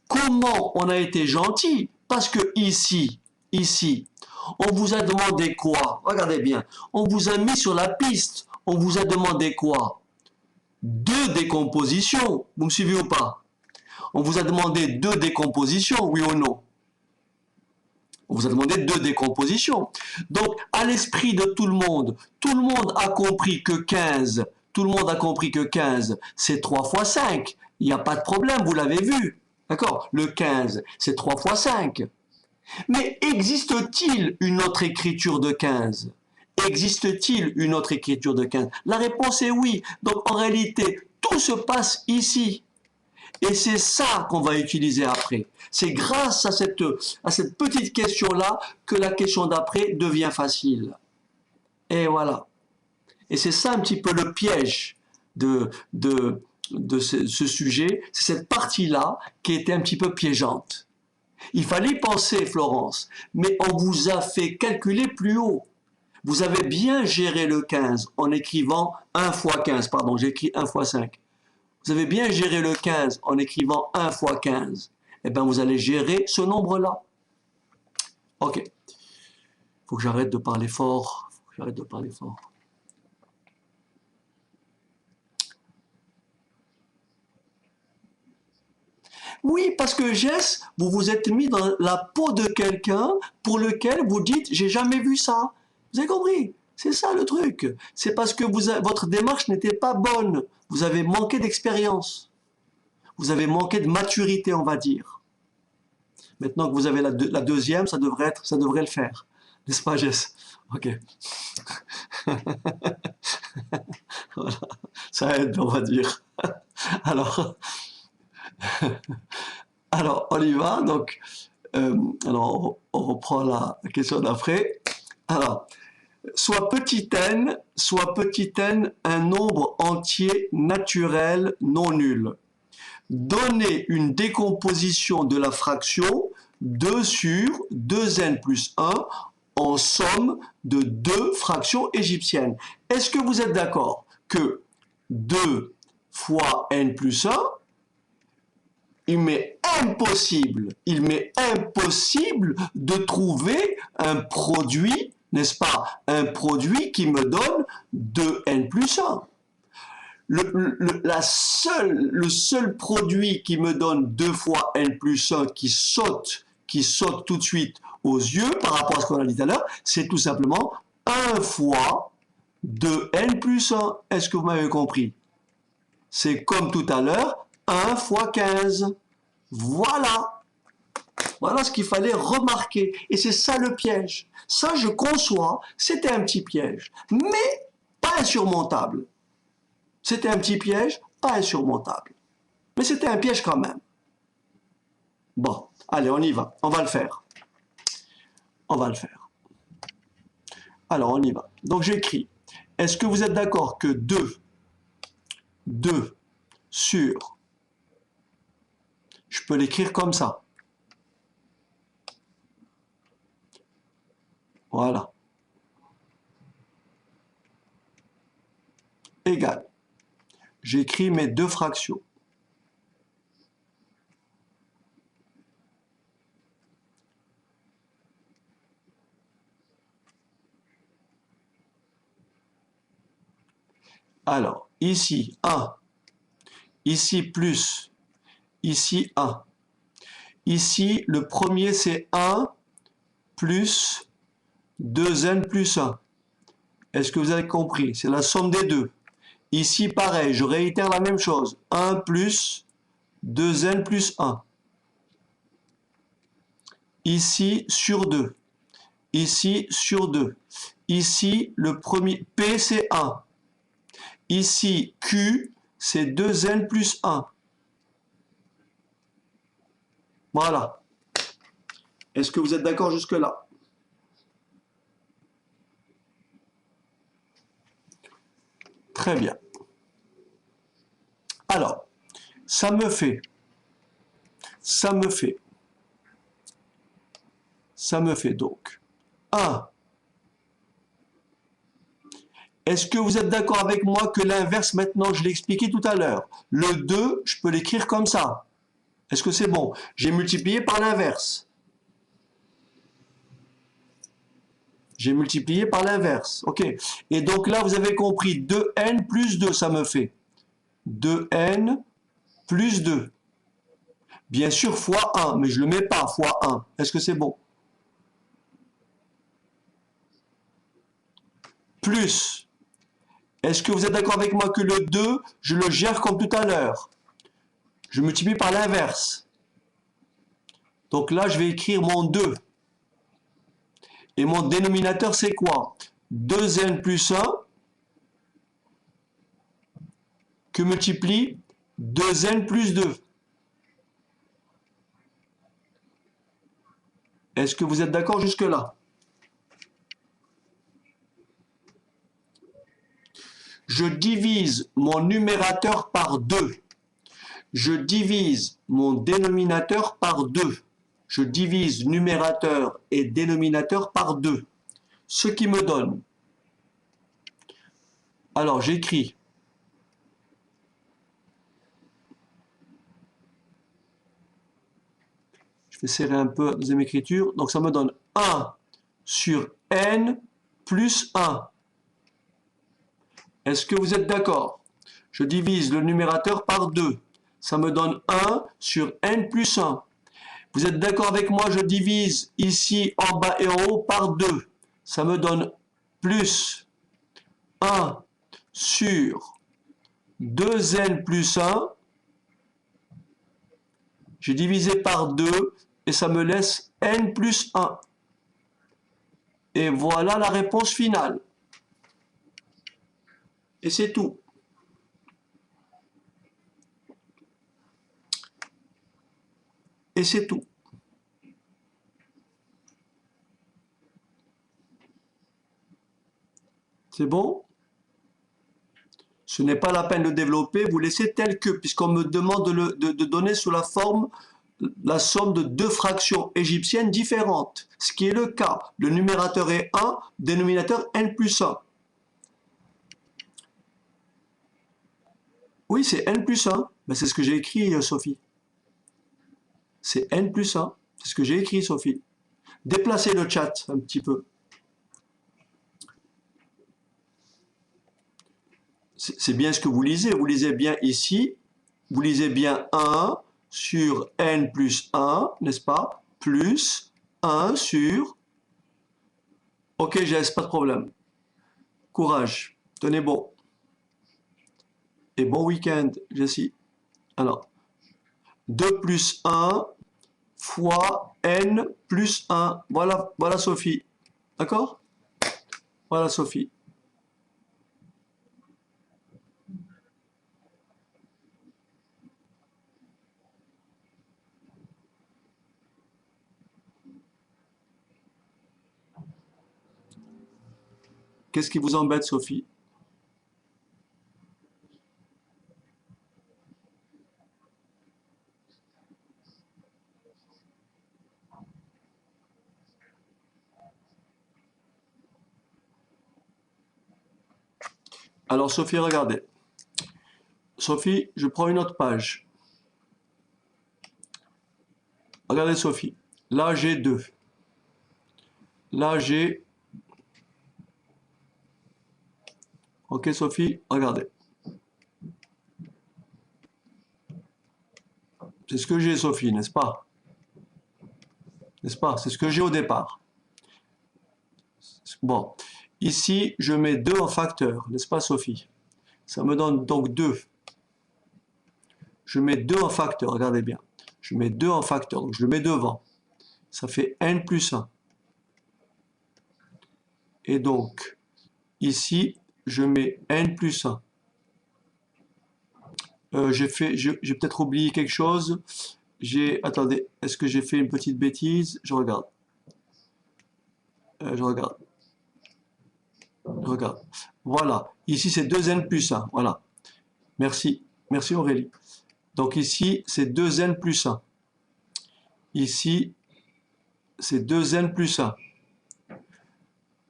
comment on a été gentil, parce que ici, on vous a demandé quoi? Regardez bien, on vous a mis sur la piste, on vous a demandé quoi? 2 décompositions, vous me suivez ou pas? On vous a demandé 2 décompositions, oui ou non? On vous a demandé 2 décompositions. Donc, à l'esprit de tout le monde a compris que 15, tout le monde a compris que 15, c'est 3 fois 5. Il n'y a pas de problème, vous l'avez vu. D'accord? Le 15, c'est 3 fois 5. Mais existe-t-il une autre écriture de 15? Existe-t-il une autre écriture de 15? La réponse est oui. Donc, en réalité, tout se passe ici. Et c'est ça qu'on va utiliser après. C'est grâce à cette petite question-là que la question d'après devient facile. Et voilà. Et c'est ça un petit peu le piège de ce sujet. C'est cette partie-là qui était un petit peu piégeante. Il fallait y penser, Florence, mais on vous a fait calculer plus haut. Vous avez bien géré le 15 en écrivant 1 fois 15. Pardon, j'ai écrit 1 fois 5. Vous avez bien géré le 15 en écrivant 1 fois 15. Eh bien, vous allez gérer ce nombre-là. Ok. Il faut que j'arrête de parler fort. Oui, parce que Jess, vous vous êtes mis dans la peau de quelqu'un pour lequel vous dites, j'ai jamais vu ça. Vous avez compris? C'est ça le truc. C'est parce que votre démarche n'était pas bonne. Vous avez manqué d'expérience. Vous avez manqué de maturité, on va dire. Maintenant que vous avez la deuxième, ça devrait le faire. N'est-ce pas, Jess? Ok. Voilà. Ça aide, on va dire. Alors, on y va. Donc, alors, on reprend la question d'après. Alors, soit petit n, un nombre entier naturel non nul. Donnez une décomposition de la fraction 2 sur 2n plus 1 en somme de 2 fractions égyptiennes. Est-ce que vous êtes d'accord que 2 fois n plus 1, il m'est impossible de trouver un produit, n'est-ce pas, un produit qui me donne 2n plus 1. Le seul produit qui me donne 2 fois n plus 1 qui saute tout de suite aux yeux par rapport à ce qu'on a dit tout à l'heure, c'est tout simplement 1 fois 2n plus 1. Est-ce que vous m'avez compris? C'est comme tout à l'heure, 1 fois 15. Voilà. Voilà ce qu'il fallait remarquer. Et c'est ça le piège. Ça, je conçois, c'était un petit piège, mais pas insurmontable. C'était un petit piège, pas insurmontable. Mais c'était un piège quand même. Bon, allez, on y va. On va le faire. On va le faire. Alors, on y va. Donc, j'écris. Est-ce que vous êtes d'accord que 2 sur... Je peux l'écrire comme ça. Voilà. Égal. J'écris mes deux fractions. Alors, ici 1, ici plus, ici 1. Ici, le premier c'est 1 plus 2n plus 1. Est-ce que vous avez compris? C'est la somme des deux. Ici, pareil, je réitère la même chose. 1 plus 2n plus 1. Ici, sur 2. Ici, sur 2. Ici, le premier, P, c'est 1. Ici, Q, c'est 2n plus 1. Voilà. Est-ce que vous êtes d'accord jusque-là? Très bien. Alors, ça me fait donc 1. Est-ce que vous êtes d'accord avec moi que l'inverse, maintenant, je l'ai expliqué tout à l'heure. Le 2, je peux l'écrire comme ça. Est-ce que c'est bon? J'ai multiplié par l'inverse. J'ai multiplié par l'inverse. OK. Et donc là, vous avez compris, 2n plus 2, ça me fait 2n plus 2. Bien sûr, fois 1, mais je ne le mets pas, fois 1. Est-ce que c'est bon? Plus. Est-ce que vous êtes d'accord avec moi que le 2, je le gère comme tout à l'heure? Je multiplie par l'inverse. Donc là, je vais écrire mon 2. Et mon dénominateur, c'est quoi? 2n plus 1 que multiplie 2n plus 2. Est-ce que vous êtes d'accord jusque-là? Je divise mon numérateur par 2. Je divise mon dénominateur par 2. Je divise numérateur et dénominateur par 2. Ce qui me donne... Alors, j'écris. Je vais serrer un peu la deuxième écriture. Donc, ça me donne 1 sur n plus 1. Est-ce que vous êtes d'accord? Je divise le numérateur par 2. Ça me donne 1 sur n plus 1. Vous êtes d'accord avec moi? Je divise ici en bas et en haut par 2. Ça me donne plus 1 sur 2n plus 1. J'ai divisé par 2 et ça me laisse n plus 1. Et voilà la réponse finale. Et c'est tout. Et c'est tout. C'est bon? Ce n'est pas la peine de développer, vous laissez tel que, puisqu'on me demande de donner sous la forme la somme de deux fractions égyptiennes différentes, ce qui est le cas. Le numérateur est 1, dénominateur n plus 1. Oui, c'est n plus 1. Ben, c'est ce que j'ai écrit, Sophie. C'est n plus 1. C'est ce que j'ai écrit, Sophie. Déplacez le chat un petit peu. C'est bien ce que vous lisez. Vous lisez bien ici. Vous lisez bien 1 sur n plus 1, n'est-ce pas? Plus 1 sur... Ok, Jess, pas de problème. Courage. Tenez bon. Et bon week-end, Jessie. Alors, 2 plus 1 fois n plus 1. Voilà, voilà Sophie. D'accord? Voilà Sophie. Qu'est-ce qui vous embête, Sophie? Alors, Sophie, regardez. Sophie, je prends une autre page. Regardez, Sophie. Là, j'ai 2. Là, j'ai... Ok, Sophie, regardez. C'est ce que j'ai, Sophie, n'est-ce pas? N'est-ce pas? C'est ce que j'ai au départ. Bon. Ici, je mets 2 en facteur, n'est-ce pas, Sophie? Ça me donne donc 2. Je mets 2 en facteur, regardez bien. Je mets 2 en facteur, donc je le mets devant. Ça fait n plus 1. Et donc, ici, je mets n plus 1. J'ai peut-être oublié quelque chose. Attendez, est-ce que j'ai fait une petite bêtise? Je regarde. Je regarde. Je regarde. Voilà. Ici, c'est 2n plus 1. Voilà. Merci. Merci Aurélie. Donc ici, c'est 2n plus 1. Ici, c'est 2n plus 1.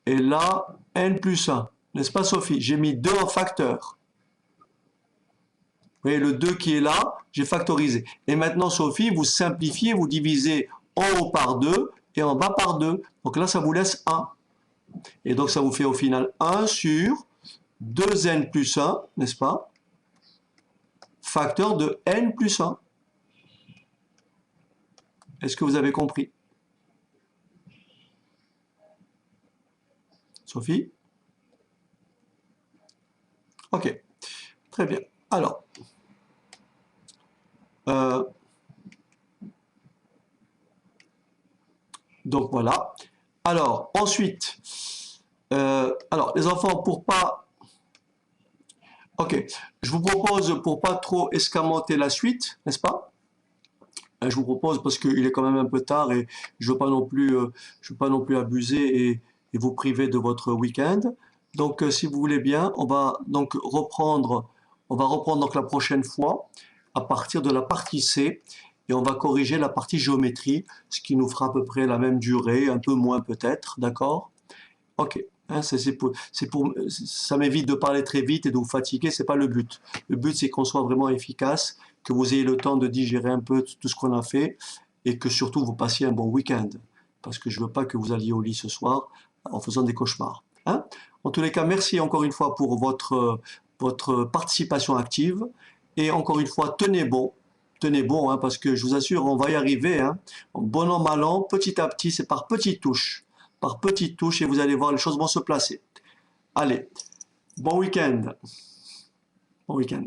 Et là, n plus 1. N'est-ce pas, Sophie? J'ai mis 2 en facteur. Vous voyez, le 2 qui est là, j'ai factorisé. Et maintenant, Sophie, vous simplifiez, vous divisez en haut par 2 et en bas par 2. Donc là, ça vous laisse 1. Et donc, ça vous fait au final 1 sur 2n plus 1, n'est-ce pas? Facteur de n plus 1. Est-ce que vous avez compris? Sophie? Ok, très bien. Alors, donc voilà. Alors, ensuite, alors les enfants, pour pas... Ok, je vous propose, pour pas trop escamoter la suite, n'est-ce pas? Je vous propose, parce qu'il est quand même un peu tard et je veux pas non plus, je veux pas non plus abuser et vous priver de votre week-end. Donc, si vous voulez bien, on va reprendre donc la prochaine fois à partir de la partie C et on va corriger la partie géométrie, ce qui nous fera à peu près la même durée, un peu moins peut-être, d'accord? Ok. Hein, ça m'évite de parler très vite et de vous fatiguer, c'est pas le but. Le but, c'est qu'on soit vraiment efficace, que vous ayez le temps de digérer un peu tout ce qu'on a fait et que surtout vous passiez un bon week-end. Parce que je veux pas que vous alliez au lit ce soir en faisant des cauchemars. Hein? En tous les cas, merci encore une fois pour votre participation active. Et encore une fois, tenez bon, hein, parce que je vous assure, on va y arriver. Hein. Bon an, mal an, petit à petit, c'est par petites touches, et vous allez voir, les choses vont se placer. Allez, bon week-end. Bon week-end.